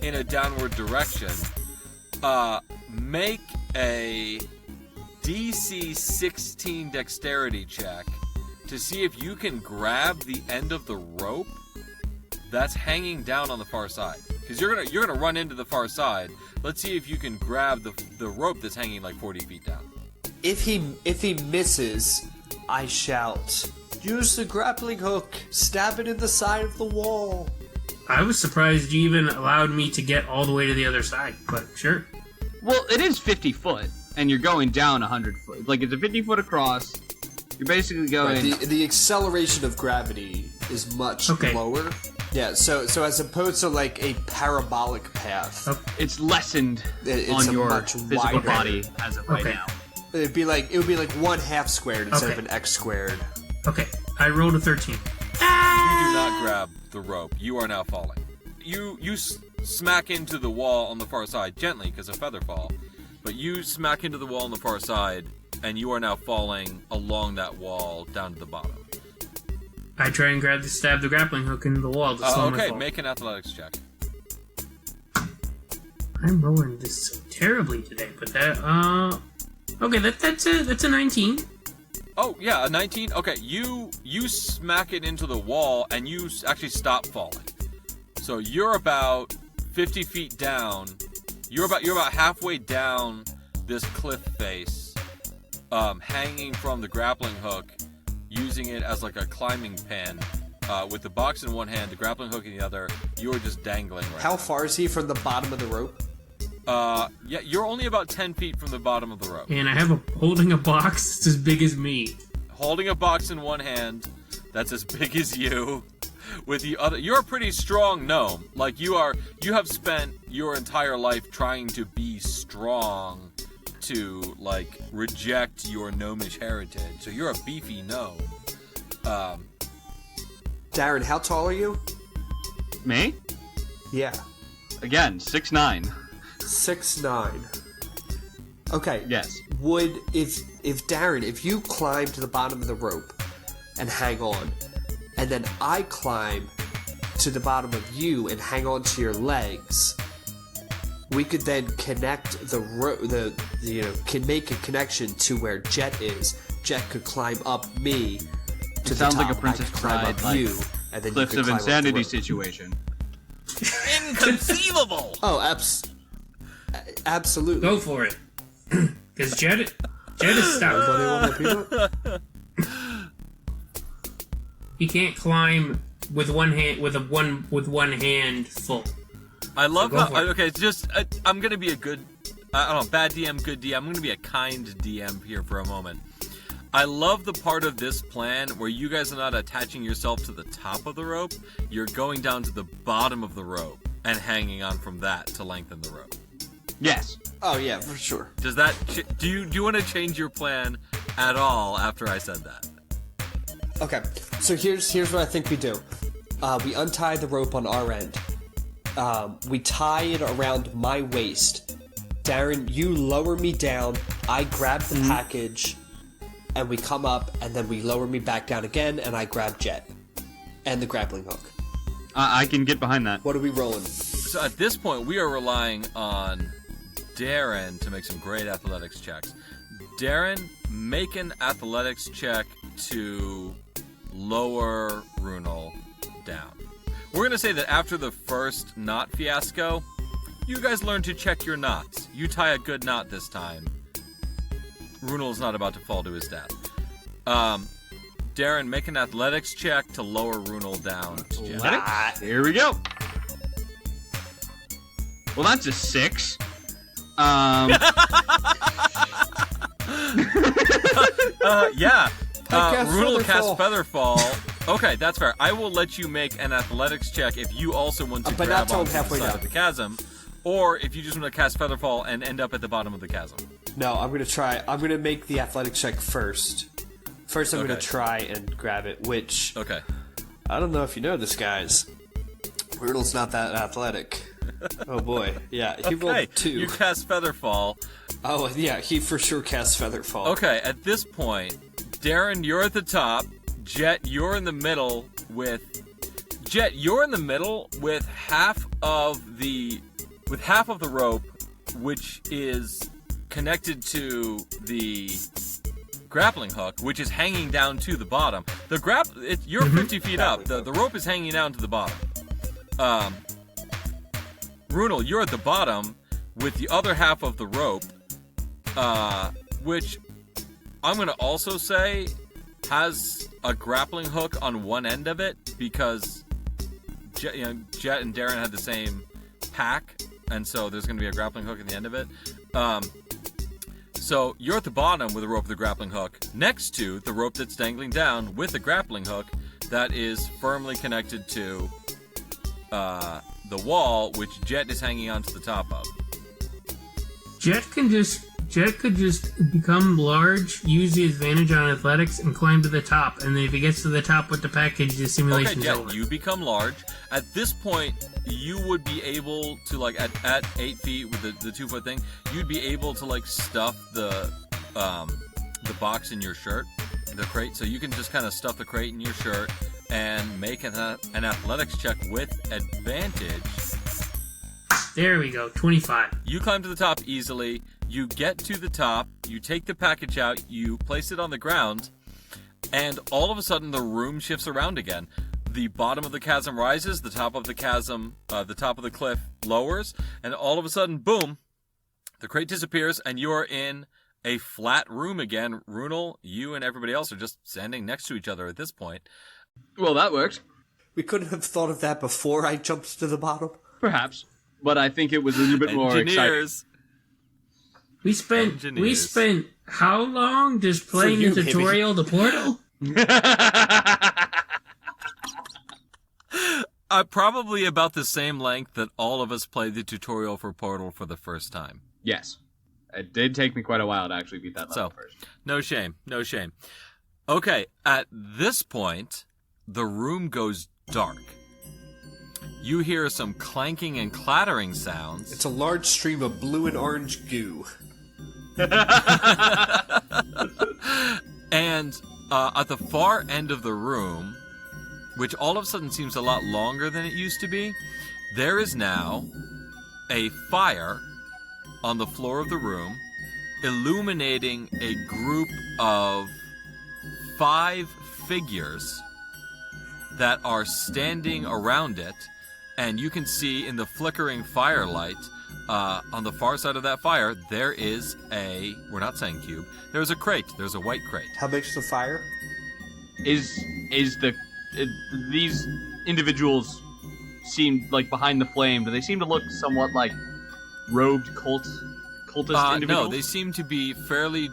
in a downward direction. Make a DC 16 dexterity check to see if you can grab the end of the rope that's hanging down on the far side. Because you're gonna run into the far side. Let's see if you can grab the rope that's hanging 40 feet down. If he misses, I shout, "Use the grappling hook! Stab it in the side of the wall!" I was surprised you even allowed me to get all the way to the other side, but sure. Well, it is 50 foot, and you're going down 100 foot. Like, it's a 50 foot across. You're basically going... Right, the acceleration of gravity is much lower. Yeah, so as opposed to, like, a parabolic path... It's lessened on your physical body as of right now. It would be like 1/2 squared instead of an x squared. Okay, I rolled a 13. You do not grab the rope. You are now falling. You smack into the wall on the far side, gently, because of feather fall. But you smack into the wall on the far side, and you are now falling along that wall down to the bottom. I try and stab the grappling hook into the wall to slow my fall. Make an athletics check. I'm rolling this so terribly today, but that, okay, that's a 19. Oh, yeah, a 19? Okay, you smack it into the wall, and you actually stop falling. So you're about 50 feet down. You're about halfway down this cliff face, hanging from the grappling hook, using it as like a climbing pin, with the box in one hand, the grappling hook in the other. You're just dangling right How far is he from the bottom of the rope? Yeah, you're only about 10 feet from the bottom of the rope. And I have holding a box that's as big as me. Holding a box in one hand that's as big as you. With the other, you're a pretty strong gnome. Like, you have spent your entire life trying to be strong to, like, reject your gnomish heritage. So you're a beefy gnome. Darren, how tall are you? Me? Yeah. Again, 6'9". 6'9". Okay. Yes. If Darren, if you climb to the bottom of the rope and hang on, and then I climb to the bottom of you and hang on to your legs, we could then connect can make a connection to where Jet is. Jet could climb up me to the sounds top. like a Princess climb Bride, up like, you, and then Cliffs you of could climb up the Insanity rope. situation. Inconceivable! Oh, absolutely. Go for it. Because Jet is stout. Anybody want my peanut? He can't climb with one hand one hand full. I love So go how. for it. Okay, it's just I'm gonna be a good. I don't know, bad DM, good DM. I'm gonna be a kind DM here for a moment. I love the part of this plan where you guys are not attaching yourself to the top of the rope. You're going down to the bottom of the rope and hanging on from that to lengthen the rope. Yes. Oh yeah, for sure. Does that? Do you want to change your plan at all after I said that? Okay, so here's what I think we do. We untie the rope on our end. We tie it around my waist. Darren, you lower me down. I grab the package, and we come up, and then we lower me back down again, and I grab Jet and the grappling hook. I can get behind that. What are we rolling? So at this point, we are relying on Darren to make some great athletics checks. Darren, make an athletics check to lower Runel down. We're going to say that after the first knot fiasco, you guys learned to check your knots. You tie a good knot this time. Runel's not about to fall to his death. Darren, make an athletics check to lower Runel down. Athletics? Here we go. Well, that's a 6. Yeah. cast Runel casts Featherfall. Featherfall. Okay, that's fair. I will let you make an athletics check if you also want to but grab not till onto the halfway side down. of the chasm, or if you just want to cast Featherfall and end up at the bottom of the chasm. No, I'm gonna try. I'm gonna make the athletic check first. First, I'm gonna Okay. try and grab it, which Okay. I don't know if you know this, guys. Runel's not that athletic. Oh boy, yeah, he Okay, rolled 2. you cast Featherfall. Oh yeah, he for sure casts Featherfall. Okay, at this point, Darren, you're at the top. Jet, you're in the middle with half of the rope, which is connected to the grappling hook, which is hanging down to the bottom. You're 50 feet up. The rope is hanging down to the bottom. Runel, you're at the bottom with the other half of the rope, which I'm going to also say has a grappling hook on one end of it, because Jet and Darren had the same pack, and so there's going to be a grappling hook at the end of it. So you're at the bottom with a rope with a grappling hook, next to the rope that's dangling down with a grappling hook that is firmly connected to the wall, which Jet is hanging onto the top of. Jet could just become large, use the advantage on athletics, and climb to the top. And then if he gets to the top with the package, the simulation's Jet, over. you become large. At this point, you would be able to, like, at 8 feet with the 2-foot thing, you'd be able to, like, stuff the box in your shirt, the crate. So you can just kind of stuff the crate in your shirt and make an athletics check with advantage. There we go, 25. You climb to the top easily. You get to the top. You take the package out. You place it on the ground. And all of a sudden, the room shifts around again. The bottom of the chasm rises. The top of the chasm, the top of the cliff lowers. And all of a sudden, boom, the crate disappears. And you are in a flat room again. Runel, you and everybody else are just standing next to each other at this point. Well, that worked. We couldn't have thought of that before I jumped to the bottom. Perhaps. But I think it was a little bit more exciting. Engineers. We spent how long just playing you, the tutorial, the portal? Probably about the same length that all of us played the tutorial for Portal for the first time. Yes. It did take me quite a while to actually beat that level first. No shame. Okay, at this point, the room goes dark. You hear some clanking and clattering sounds. It's a large stream of blue and orange goo. And at the far end of the room, which all of a sudden seems a lot longer than it used to be, there is now a fire on the floor of the room, illuminating a group of 5 figures that are standing around it. And you can see in the flickering firelight, on the far side of that fire, there is we're not saying cube, there's a crate. There's a white crate. How big's the fire? These individuals seem like behind the flame? Do they seem to look somewhat like robed cultist individuals? No, they seem to be fairly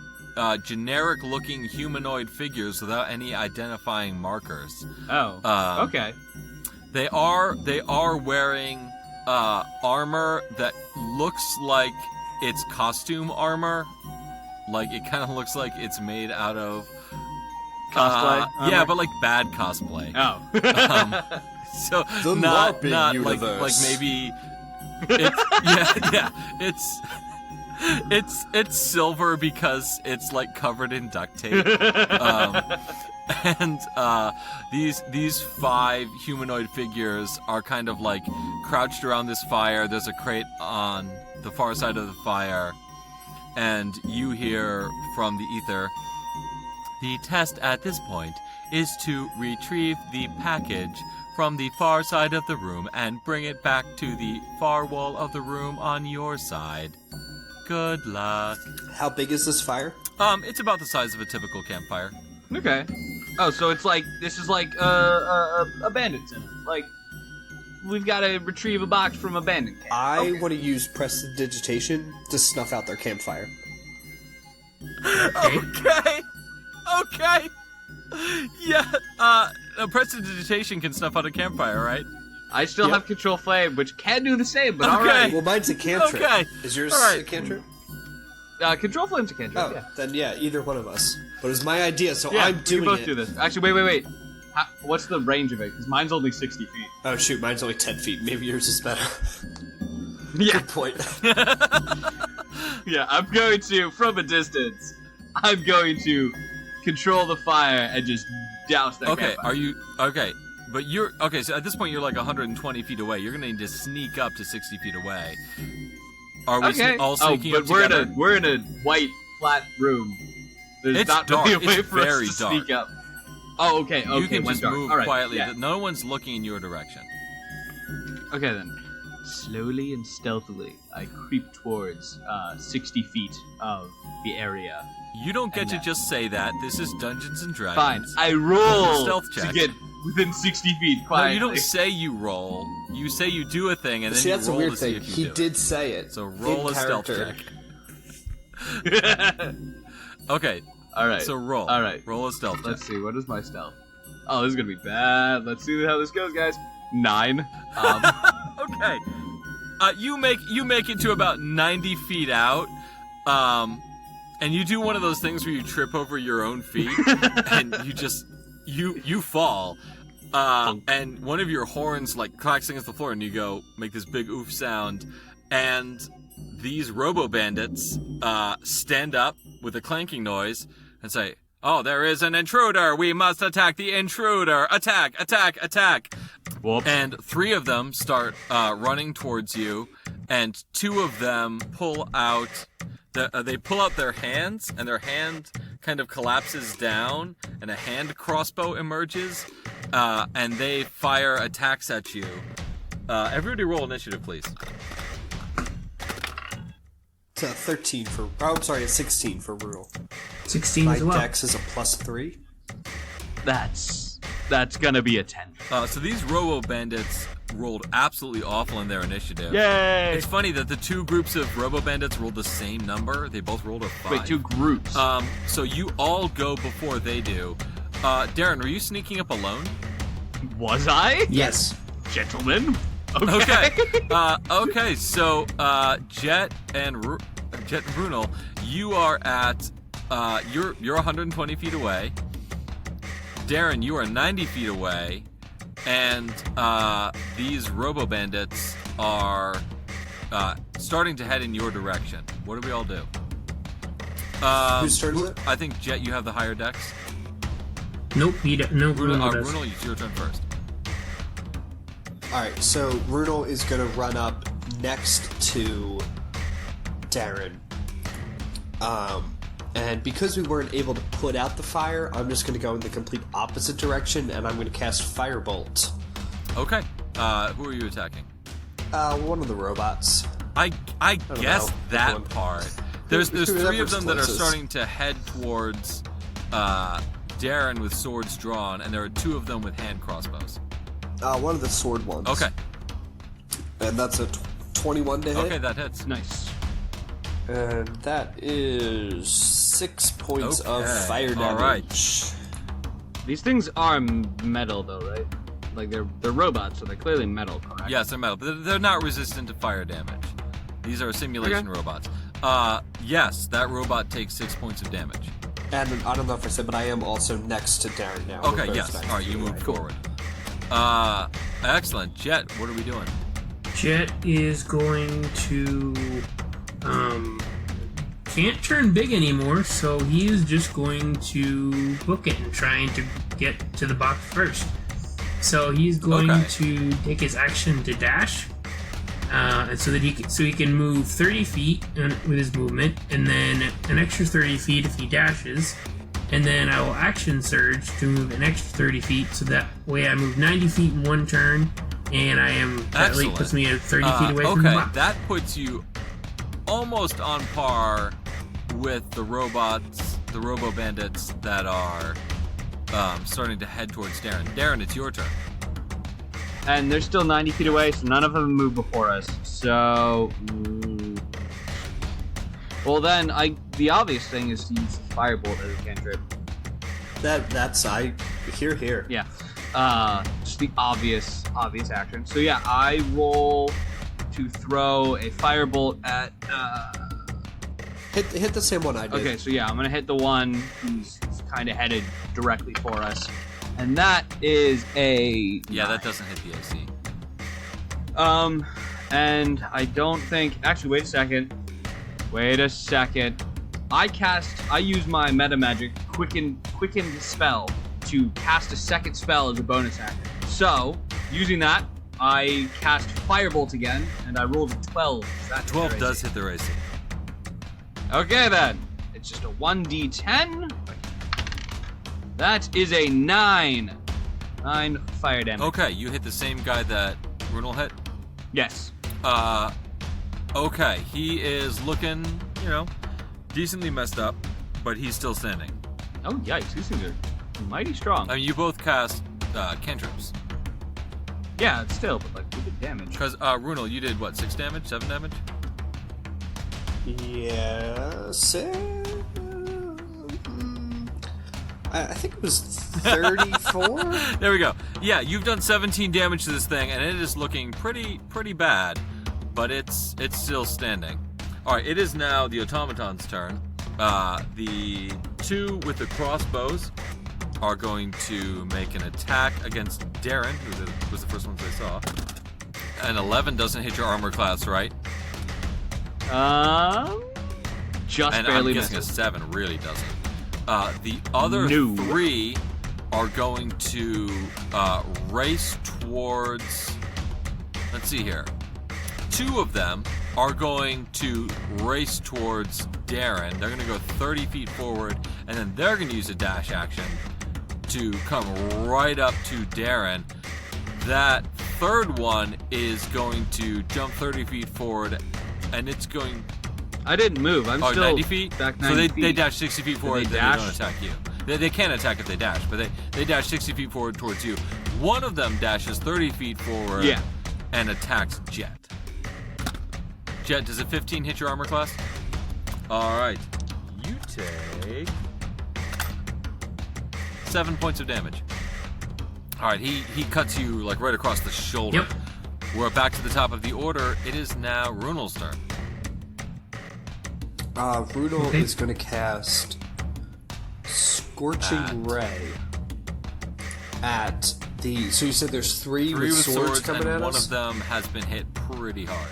generic-looking humanoid figures without any identifying markers. Oh, okay. They are wearing armor that looks like it's costume armor. Like, it kind of looks like it's made out of Cosplay? Yeah, but like bad cosplay. Oh. So The not LARPing like universe. maybe it's silver because it's like covered in duct tape. And these 5 humanoid figures are kind of like crouched around this fire. There's a crate on the far side of the fire, and you hear from the ether, the test at this point is to retrieve the package from the far side of the room and bring it back to the far wall of the room on your side. Good luck. How big is this fire? It's about the size of a typical campfire. Okay. Oh, so it's like, this is like a bandit center. Like, we've got to retrieve a box from a bandit camp. I want to use prestidigitation to snuff out their campfire. Okay. Yeah, prestidigitation can snuff out a campfire, right? I still have control flame, which can do the same, but Okay. alright. Well, mine's a cantrip. Okay. Is yours All right. a cantrip? Control flame's a cantrip, Oh, yeah. then yeah, either one of us. But it was my idea, so Yeah, I'm we doing can both it. do this. Actually, wait. What's the range of it? Because mine's only 60 feet. Oh shoot, mine's only 10 feet. Maybe yours is better. Yeah. Good point. Yeah, I'm going to, from a distance, I'm going to control the fire and just douse that Okay, campfire. are you... Okay, but you're... Okay, so at this point you're like 120 feet away. You're gonna need to sneak up to 60 feet away. Are we Okay. all sneaking but up together? we're in a white, flat room. There's It's not dark. really a way It's for very us to dark. sneak up. Oh, okay, You can when just dark. move All right, quietly. yeah. No one's looking in your direction. Okay, then. Slowly and stealthily, I creep towards 60 feet of the area. You don't get And to then- just say that. This is Dungeons and Dragons. Fine, I roll Stealth to check. get within 60 feet No, quietly. you don't say you roll. You say you do a thing, and then See, you that's a roll weird to see thing. if you He do it. did say it. So roll in a stealth character. check. Okay. All right. So roll. All right. Roll a stealth Let's check. see. What is my stealth? Oh, this is gonna be bad. Let's see how this goes, guys. 9. Okay. You make it to about 90 feet out, and you do one of those things where you trip over your own feet, and you fall, and one of your horns like clacks against the floor, and you go make this big oof sound, and these robo bandits stand up with a clanking noise and say, "Oh, there is an intruder! We must attack the intruder! Attack! Attack! Attack!" Whoops. And 3 of them start running towards you, and 2 of them pull out. They pull out their hands, and their hand kind of collapses down, and a hand crossbow emerges, and they fire attacks at you. Everybody, roll initiative, please. It's a 13 for. Oh, I'm sorry, a 16 for Brutal. 16 My as well. dex is a +3. That's gonna be a 10. So these robo bandits rolled absolutely awful in their initiative. Yay! It's funny that the 2 groups of robo bandits rolled the same number. They both rolled a 5. Wait, 2 groups. So you all go before they do. Darren, were you sneaking up alone? Was I? Yes. Gentlemen? Okay. Okay. So Jet and Brunel, you are at you're 120 feet away. Darren, you are 90 feet away, and these robo bandits are starting to head in your direction. What do we all do? Whose turn is it? I think Jet, you have the higher dex. Nope, no Bruno does. Brunel, it's your turn first. Alright, so Brunel is gonna run up next to Darren. And because we weren't able to put out the fire, I'm just gonna go in the complete opposite direction, and I'm gonna cast Firebolt. Okay. Who are you attacking? One of the robots. I guess know. that One. part. There's 3 of Whoever's them that are closest. starting to head towards Darren with swords drawn, and there are 2 of them with hand crossbows. One of the sword ones. Okay. And that's a 21 to hit. Okay, that hits. Nice. And that is 6 points of Okay, fire damage. all right. These things are metal, though, right? Like they're robots, so they're clearly metal, correct? Yes, they're metal, but they're not resistant to fire damage. These are simulation robots. Yes, that robot takes 6 points of damage. And I don't know if I said, but I am also next to Darren now. We're Okay, both yes. 90 All right, you feet move away. forward. Excellent. Jet, what are we doing? Jet is going to can't turn big anymore, so he is just going to book it and trying to get to the box first. So he's going Okay. to take his action to dash, and so that he can move 30 feet with his movement, and then an extra 30 feet if he dashes, and then I will action surge to move an extra 30 feet. So that way I move 90 feet in one turn, and I am that Excellent. puts me at 30 feet away from the Okay, box. that puts you almost on par with the robots, the robo bandits that are starting to head towards Darren. Darren, it's your turn. And they're still 90 feet away, so none of them move before us. So, well then, the obvious thing is to use Firebolt as a cantrip. That's here. Yeah, just the obvious action. So yeah, I roll to throw a Firebolt at. Hit the same one I did. Okay, so yeah, I'm gonna hit the one who's kind of headed directly for us, and that is a Yeah, that doesn't hit the AC. And I don't think. Actually, wait a second. I use my meta magic quicken spell to cast a second spell as a bonus action. So, using that, I cast Firebolt again, and I rolled a 12. That 12 does hit their AC. Okay then. It's just a 1d10. That is a 9. 9 fire damage. Okay, you hit the same guy that Brunel hit. Yes. Okay, he is looking, decently messed up, but he's still standing. Oh yikes! These things are mighty strong. I mean, you both cast cantrips. Yeah, it's still, but like, we did damage. Because, Runel, you did what, 6 damage? 7 damage? Yes. I think it was 34. There we go. Yeah, you've done 17 damage to this thing, and it is looking pretty bad, but it's still standing. All right, it is now the automaton's turn. The 2 with the crossbows are going to make an attack against Darren, who was the first ones I saw. An 11 doesn't hit your armor class, right? Just and barely I'm guessing misses. a 7 really doesn't. The other 3 are going to race towards... Let's see here. 2 of them are going to race towards Darren. They're going to go 30 feet forward, and then they're going to use a dash action to come right up to Darren. That third one is going to jump 30 feet forward, and it's going... I didn't move. I'm still 90 feet? back 90 so feet. they dash 60 feet forward, they then they don't dash? attack you. They can't attack if they dash, but they dash 60 feet forward towards you. One of them dashes 30 feet forward and attacks Jet. Jet, does a 15 hit your armor class? Alright. You take 7 points of damage. Alright, he cuts you like right across the shoulder. Yep. We're back to the top of the order. It is now Runel's turn. Rudolph is going to cast Scorching Ray at the... So you said there's 3 with swords coming and at one us? of them has been hit pretty hard.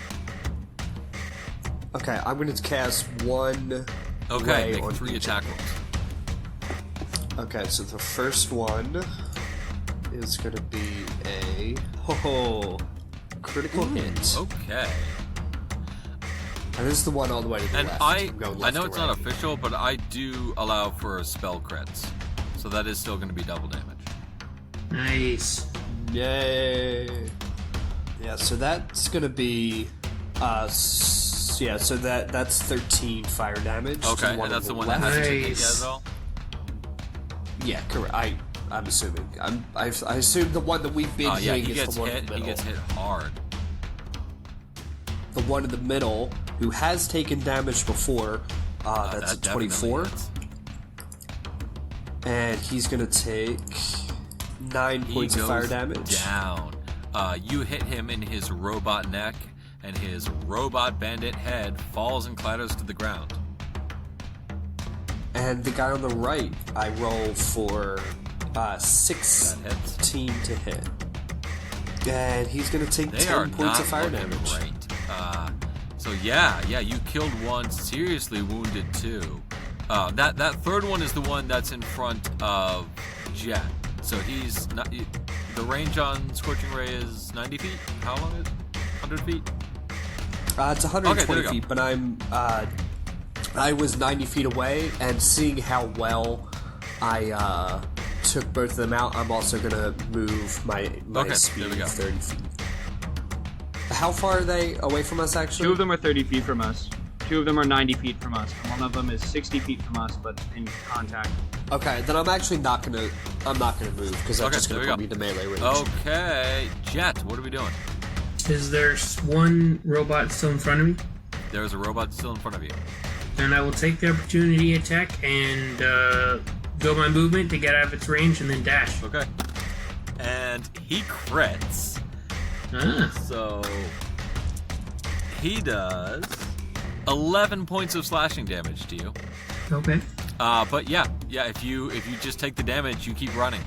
Okay, I'm going to cast 1 Okay, ray make on 3 each attack of rolls. them. Okay, so the first one is going to be a critical hit. Okay. And this is the one all the way to the And left. I I'm going know left it's to not right. official, but I do allow for spell crits. So that is still going to be double damage. Nice. Yay! Yeah, so that's gonna be, so that's 13 fire damage. to Okay, one and that's on the one left. that hasn't been hit Nice. yet at all? Yeah, correct. I'm assuming. I assume the one that we've been Yeah, hitting he is gets the one hit. in the He middle. gets hit hard. The one in the middle, who has taken damage before, that's That a 24. definitely hits. And he's gonna take 9 He points of fire goes damage. down. You hit him in his robot neck, and his robot bandit head falls and clatters to the ground. And the guy on the right, I roll for That 16 to hit. And he's gonna take They are 10 points not of fire looking damage. great. So yeah, you killed one, seriously wounded 2. That third one is the one that's in front of Jet. So he's not. The range on Scorching Ray is 90 feet. How long is it? 100 feet? It's 120 Okay, there you go. feet, but I was 90 feet away, and seeing how well I took both of them out, I'm also gonna move my Okay, there we speed go. 30 feet. How far are they away from us, actually? 2 of them are 30 feet from us. 2 of them are 90 feet from us. And one of them is 60 feet from us, but in contact. Okay, then I'm not gonna move because I'm Okay, just gonna there we put me to melee range. Okay, Jet, what are we doing? Is there one robot still in front of me? There's a robot still in front of you. Then I will take the opportunity attack and go my movement to get out of its range and then dash. Okay. And he crits. Ah. So he does 11 points of slashing damage to you. Okay. But yeah, if you just take the damage, you keep running.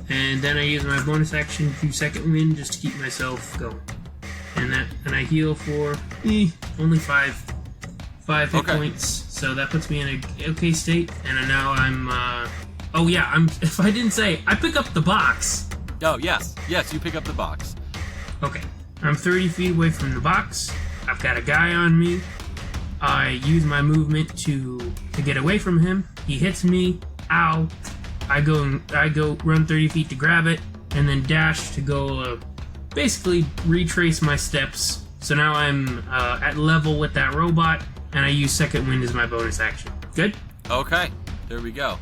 And then I use my bonus action to second wind just to keep myself going. And I heal for only 5 hit Okay. points. So that puts me in a okay state. And now I'm if I didn't say, I pick up the box. Oh, yes, you pick up the box. Okay. I'm 30 feet away from the box. I've got a guy on me. I use my movement to get away from him. He hits me. Ow. I go run 30 feet to grab it, and then dash to go basically retrace my steps. So now I'm at level with that robot, and I use second wind as my bonus action. Good? Okay, there we go.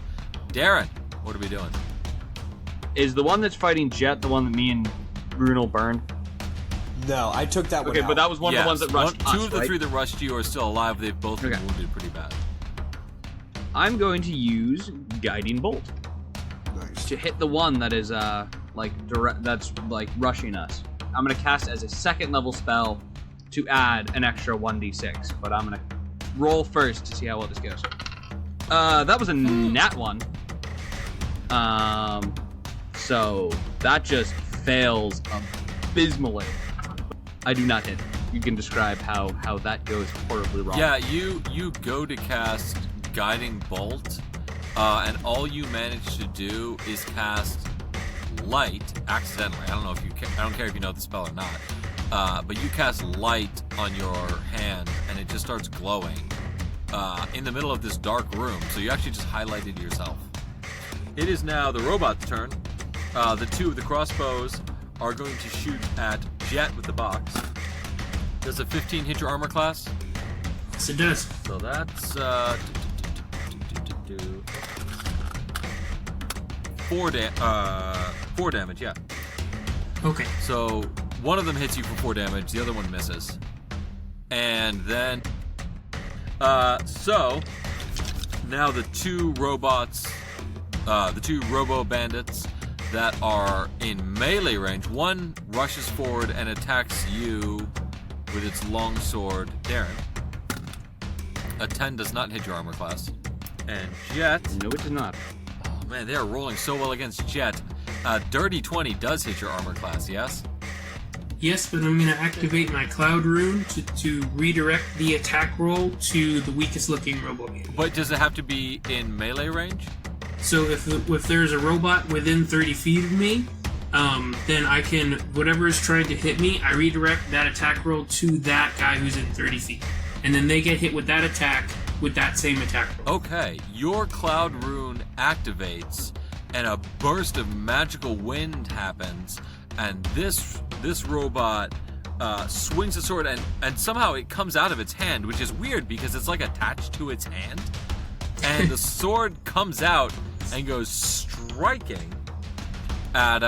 Darren, what are we doing? Is the one that's fighting Jet the one that me and Bruno burned? No, I took that one Okay, out. but that was one of the ones that rushed us, Two of the right? three that rushed you are still alive. They've both been wounded pretty bad. I'm going to use Guiding Bolt Nice. to hit the one that is that's rushing us. I'm going to cast as a second level spell to add an extra 1d6, but I'm going to roll first to see how well this goes. That was a nat 1. So that just fails abysmally. I do not hit. You can describe how that goes horribly wrong. Yeah, you go to cast Guiding Bolt, and all you manage to do is cast Light accidentally. I don't care if you know the spell or not. But you cast Light on your hand, and it just starts glowing in the middle of this dark room. So you actually just highlighted yourself. It is now the robot's turn. The two of the crossbows are going to shoot at Jet with the box. Does a 15 hit your armor class? Yes, it does. So that's 4 damage, yeah. Okay. So one of them hits you for 4 damage, the other one misses. And then so now the two robots, the two robo bandits that are in melee range, one rushes forward and attacks you with its long sword, Darren. A 10 does not hit your armor class. And Jet... No, it does not. Oh man, they are rolling so well against Jet. Dirty 20 does hit your armor class, yes? Yes, but I'm going to activate my Cloud Rune to redirect the attack roll to the weakest looking robot. But does it have to be in melee range? So if there's a robot within 30 feet of me, then I can, whatever is trying to hit me, I redirect that attack roll to that guy who's in 30 feet. And then they get hit with that attack with that same attack roll. Okay, your Cloud Rune activates, and a burst of magical wind happens, and this robot swings a sword, and somehow it comes out of its hand, which is weird because it's like attached to its hand. And the sword comes out and goes striking at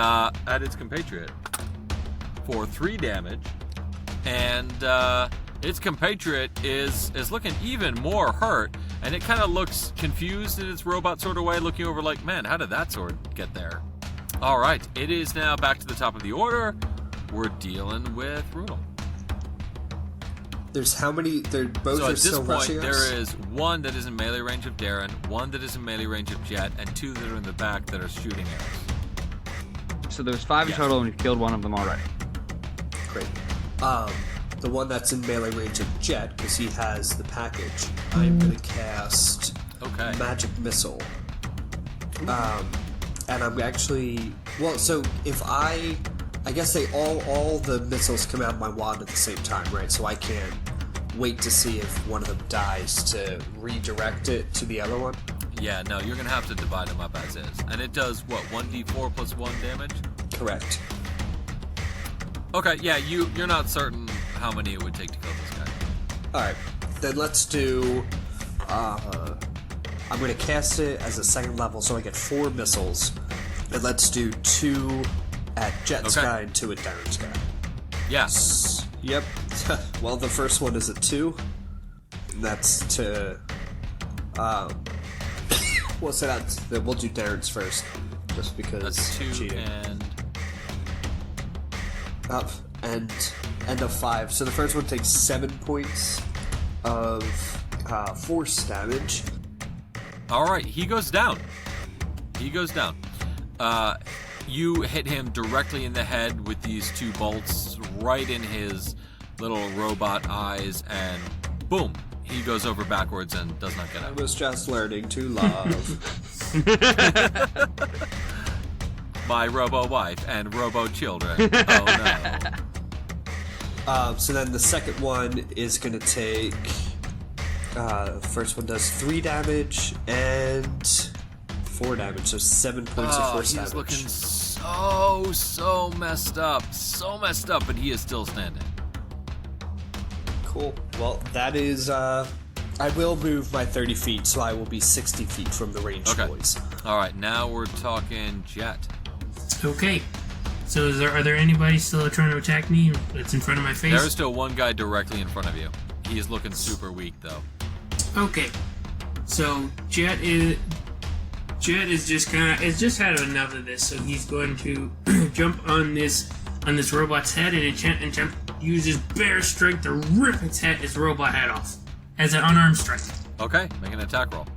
its compatriot for 3 damage, and its compatriot is looking even more hurt, and it kind of looks confused in its robot sort of way, looking over like, man, how did that sword get there? All right, it is now back to the top of the order. We're dealing with Runel. There's how many? They're both So are at this still point, rushing us? there is one that is in melee range of Darren, one that is in melee range of Jet, and 2 that are in the back that are shooting arrows. So there's 5 Yes. in total, and we've killed one of them already. Great. The one that's in melee range of Jet, because he has the package, I'm going to cast Okay. Magic Missile. And I'm actually... Well, so if I guess they all the missiles come out of my wand at the same time, right? So I can't wait to see if one of them dies to redirect it to the other one? Yeah, no, you're going to have to divide them up as is. And it does, what, 1d4 plus 1 damage? Correct. Okay, yeah, you're not certain how many it would take to kill this guy. Alright, then let's do... I'm going to cast it as a second level, so I get 4 missiles. And let's do 2 at Jet's Okay. guy and 2 at Darren's guy. Yeah. Yep. Well, the first one is a 2. That's to... we'll say that we'll do Darren's first, just because That's 2 cheating. and... Up and a 5. So the first one takes 7 points of force damage. Alright, he goes down. He goes down. You hit him directly in the head with these 2 bolts, right in his little robot eyes, and boom, he goes over backwards and does not get I out. was just learning to love. My robo wife and robo children. Oh no. So then the second one is going to take... first one does 3 damage and 4 damage, so 7 points of force he's damage. looking so messed up. So messed up, but he is still standing. Cool. Well, that is... I will move my 30 feet, so I will be 60 feet from the ranged Okay. boys. Alright, now we're talking Jet. Okay. So are there anybody still trying to attack me that's in front of my face? There is still one guy directly in front of you. He is looking super weak, though. Okay. So Jet is just just had enough of this, so he's going to jump on this robot's head and attempt to use his bare strength to rip its robot head off as an unarmed strike. Okay, make an attack roll.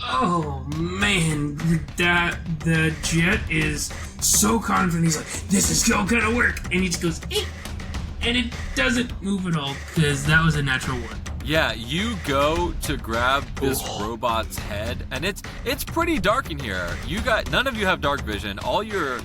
Oh man, the Jet is so confident. He's like, "This is still gonna work," and he just goes, "Eek," and it doesn't move at all because that was a natural one. Yeah, you go to grab this robot's head, and it's pretty dark in here. None of you have dark vision. All you're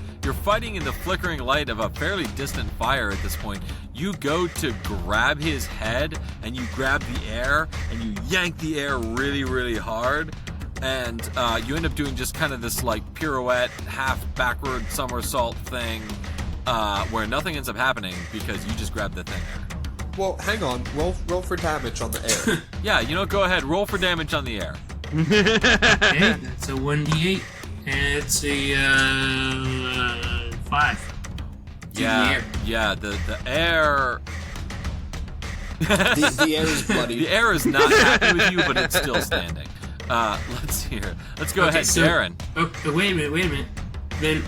fighting in the flickering light of a fairly distant fire at this point. You go to grab his head, and you grab the air, and you yank the air really, really hard, and you end up doing just kind of this like pirouette, half backward somersault thing, where nothing ends up happening because you just grabbed the thing. Well, hang on. Roll for damage on the air. Yeah, go ahead. Roll for damage on the air. Okay, that's a 1d8, and it's a 5. Yeah, the air. The air is bloody. The air is not happy with you, but it's still standing. Let's see here. Let's go ahead, so, Darren. Okay, wait a minute. Then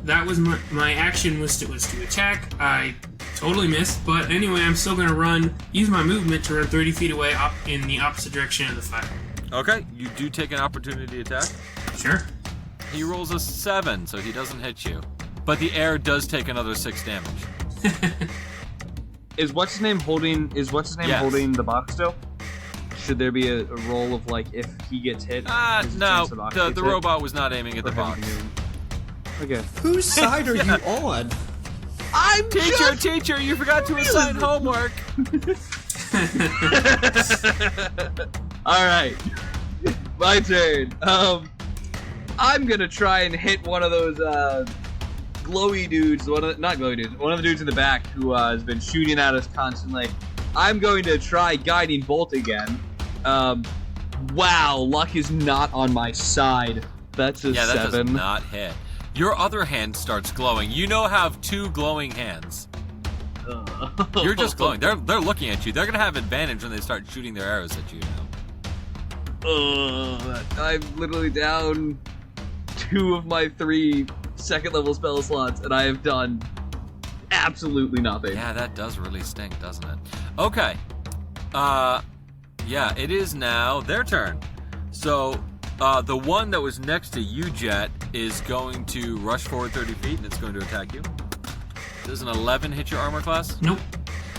that was my action was to attack. I totally missed, but anyway, I'm still gonna use my movement to run 30 feet away up in the opposite direction of the fire. Okay, you do take an opportunity attack. Sure. He rolls a 7, so he doesn't hit you. But the air does take another 6 damage. Is what's his name holding the box still? Should there be a roll of like if he gets hit? No, the robot was not aiming at the box. Okay. Whose side are you on? I'm Teacher, you forgot to assign homework. All right, my turn. I'm gonna try and hit one of those glowy dudes. One of the dudes in the back who has been shooting at us constantly. I'm going to try guiding bolt again. Wow, luck is not on my side. That's a 7. That does not hit. Your other hand starts glowing. You now have 2 glowing hands. You're just glowing. They're looking at you. They're gonna have advantage when they start shooting their arrows at you now. I'm literally down 2 of my 3 second level spell slots, and I have done absolutely nothing. Yeah, that does really stink, doesn't it? Okay. Yeah, it is now their turn. So, the one that was next to you, Jet, is going to rush forward 30 feet, and it's going to attack you. Does an 11 hit your armor class? Nope.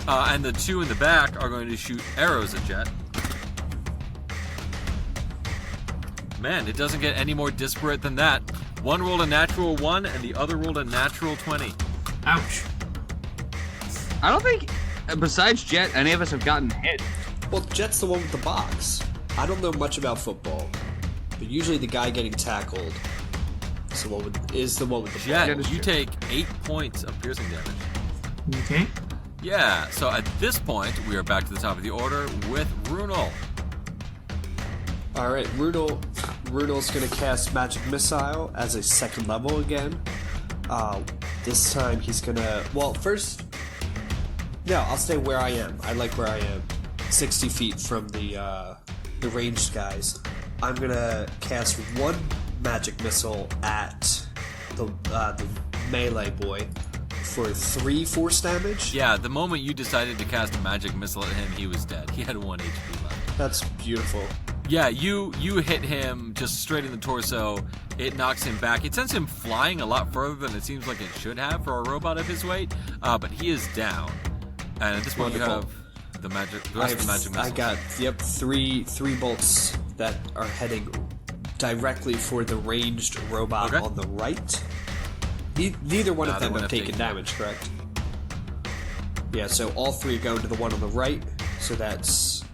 And the 2 in the back are going to shoot arrows at Jet. Man, it doesn't get any more disparate than that. One rolled a natural 1, and the other rolled a natural 20. Ouch. I don't think, besides Jet, any of us have gotten hit. Well, Jet's the one with the box. I don't know much about football, but usually the guy getting tackled is the one with the Jet, ball. you take 8 points of piercing damage. Okay. Yeah, so at this point, we are back to the top of the order with Runel. All right, Runel's going to cast Magic Missile as a 2nd level again. This time he's going to... Well, first... No, I'll stay where I am. I like where I am. 60 feet from the ranged guys. I'm going to cast 1 Magic Missile at the melee boy for 3 force damage. Yeah, the moment you decided to cast a magic missile at him, he was dead. He had 1 HP left. That's beautiful. Yeah, you hit him just straight in the torso. It knocks him back. It sends him flying a lot further than it seems like it should have for a robot of his weight. But he is down. And at this point, you have the rest of the magic missiles. I got 3 bolts that are heading directly for the ranged robot on the right. Neither one of them have taken damage, correct? Yeah, so all 3 go to the one on the right. So that's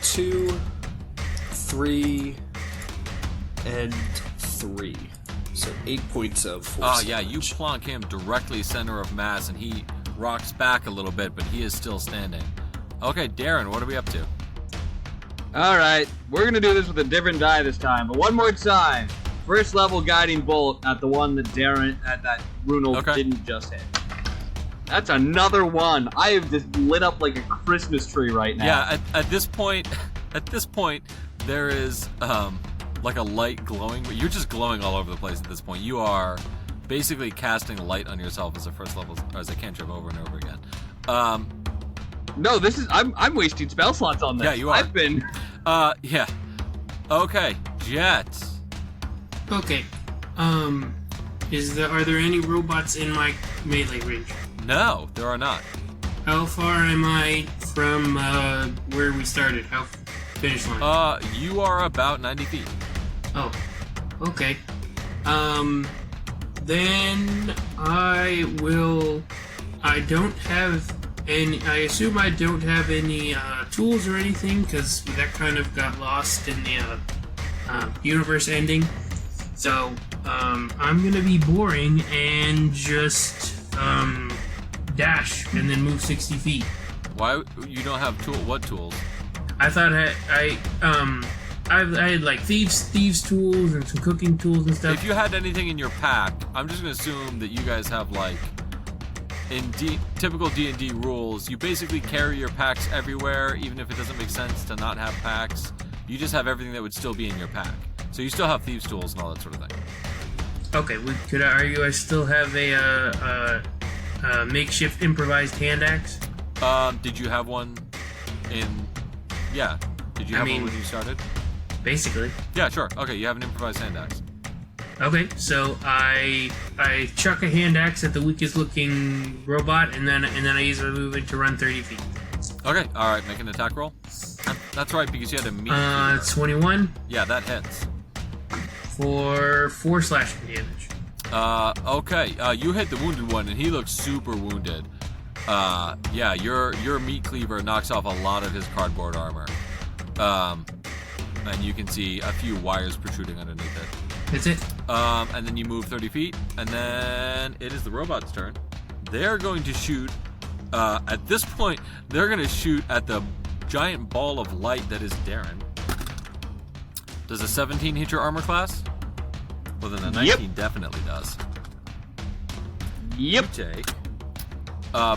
2, 3, and 3. So 8 points of force. Oh, yeah, you plonk him directly center of mass, and he rocks back a little bit, but he is still standing. Okay, Darren, what are we up to? Alright, we're gonna do this with a different die this time, but one more time. first level guiding bolt at the one that that Runel Okay. didn't just hit. That's another one. I have just lit up like a Christmas tree right now. Yeah, at this point, there is like a light glowing, but you're just glowing all over the place at this point. You are basically casting light on yourself as a first level, or as a cantrip over and over again. No, this is I'm wasting spell slots on this. Yeah, you are. I've been. Yeah. Okay, Jet. Okay. Are there any robots in my melee range? No, there are not. How far am I from where we started? How finish line? You are about 90 feet. Oh, okay. Then I don't have any. I assume I don't have any tools or anything because that kind of got lost in the universe ending. So I'm gonna be boring and just dash and then move 60 feet. Why you don't have what tools? I thought I had like thieves tools and some cooking tools and stuff. If you had anything in your pack, I'm just gonna assume that you guys have like in typical D&D rules, you basically carry your packs everywhere, even if it doesn't make sense to not have packs. You just have everything that would still be in your pack. So you still have thieves tools and all that sort of thing. Okay, could I argue I still have a makeshift improvised hand axe? Did you have one in? Yeah. Did you have one when you started? Basically. Yeah, sure. Okay, you have an improvised hand axe. Okay, so I chuck a hand axe at the weakest looking robot, and then I use my movement to run 30 feet. Okay, all right. Make an attack roll. That's right, because you had a meat. 21. Yeah, that hits. For 4 slashing damage. Okay. You hit the wounded one, and he looks super wounded. Yeah, your meat cleaver knocks off a lot of his cardboard armor. And you can see a few wires protruding underneath it. That's it. And then you move 30 feet, and then it is the robot's turn. They're going to shoot. At this point, they're going to shoot at the giant ball of light that is Darren. Does a 17 hit your armor class? Well, then a 19 definitely does. Yep. You take,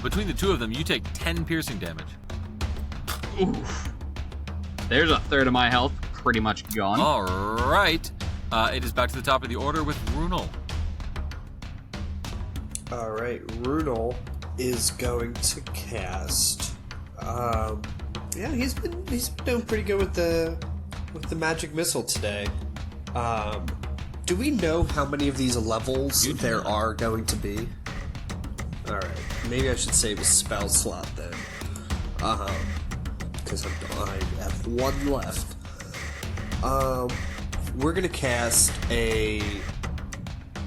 between the two of them, you take 10 piercing damage. Oof. There's a third of my health pretty much gone. All right. It is back to the top of the order with Runel. All right, Runel is going to cast. Yeah, he's been doing pretty good with the magic missile today. Do we know how many of these levels there are going to be? All right, maybe I should save a spell slot then, because I have one left. We're gonna cast a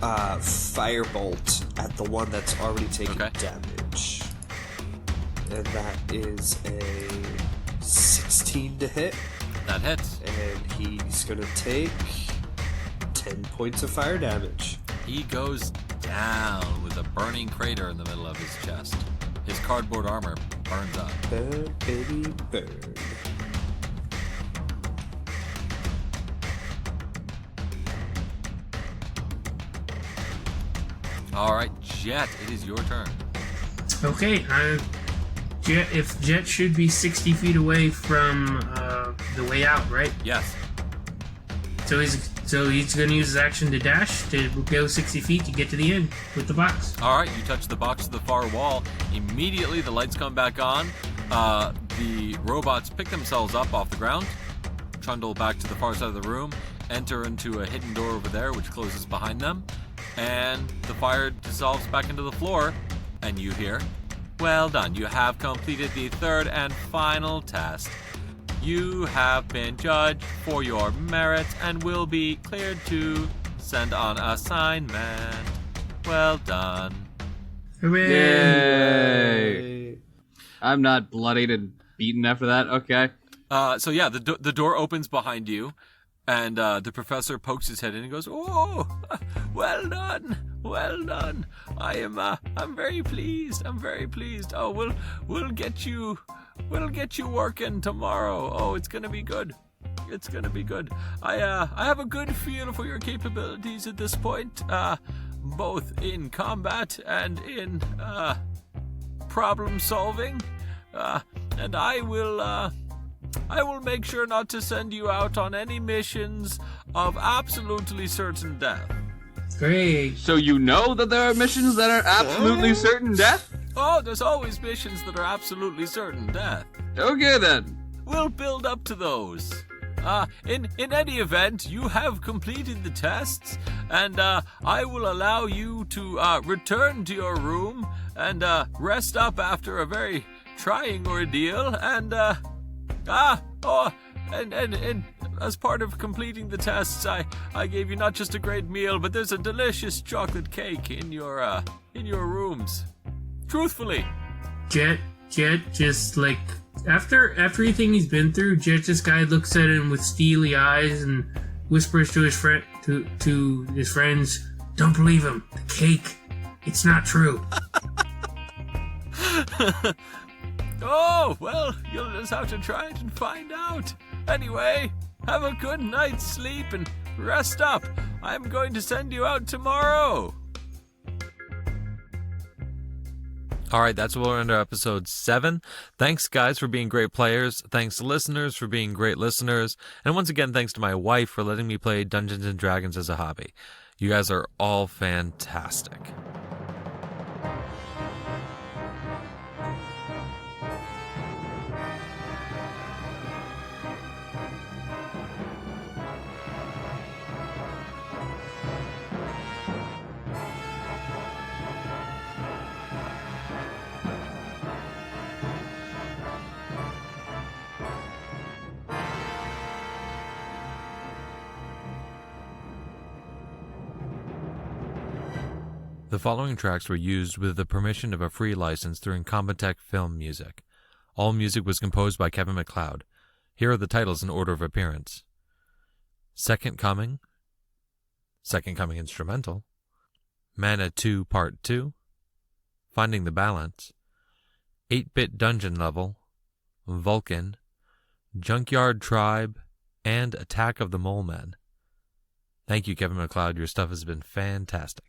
firebolt at the one that's already taken damage, and that is a 16 to hit. That hits. And he's gonna take 10 points of fire damage. He goes down with a burning crater in the middle of his chest. His cardboard armor burns up. Burn, baby, burn. All right, Jet, it is your turn. Okay, if Jet should be 60 feet away from the way out, right? Yes. So he's going to use his action to dash to go 60 feet to get to the end with the box. All right, you touch the box to the far wall. Immediately, the lights come back on. The robots pick themselves up off the ground, trundle back to the far side of the room, enter into a hidden door over there, which closes behind them, and the fire dissolves back into the floor, and you hear, "Well done, you have completed the third and final test. You have been judged for your merits and will be cleared to send on assignment. Well done." Hooray! Yay! I'm not bloodied and beaten after that. Okay. So yeah, the door opens behind you, and the professor pokes his head in and goes, "Oh, well done, well done. I'm very pleased. I'm very pleased. Oh, we'll get you working tomorrow. Oh, it's gonna be good." It's gonna be good. I have a good feel for your capabilities at this point, both in combat and in problem solving. And I will make sure not to send you out on any missions of absolutely certain death. Great. So you know that there are missions that are absolutely certain death? Oh, there's always missions that are absolutely certain death. Okay then. We'll build up to those. In any event, you have completed the tests, and I will allow you to return to your room and rest up after a very trying ordeal. And and as part of completing the tests, I gave you not just a great meal, but there's a delicious chocolate cake in your rooms. Truthfully. Jet just like after everything he's been through, Jet just guy looks at him with steely eyes and whispers to his friend to his friends, "Don't believe him. The cake. It's not true." Oh, well, you'll just have to try it and find out. Anyway, have a good night's sleep and rest up. I'm going to send you out tomorrow. All right, that's what we're under episode 7. Thanks, guys, for being great players. Thanks, listeners, for being great listeners. And once again, thanks to my wife for letting me play Dungeons & Dragons as a hobby. You guys are all fantastic. The following tracks were used with the permission of a free license through Incompetech Film Music. All music was composed by Kevin MacLeod. Here are the titles in order of appearance. Second Coming Instrumental, Mana 2 Part 2, Finding the Balance, 8-Bit Dungeon Level, Vulcan, Junkyard Tribe, and Attack of the Mole Men. Thank you, Kevin MacLeod. Your stuff has been fantastic.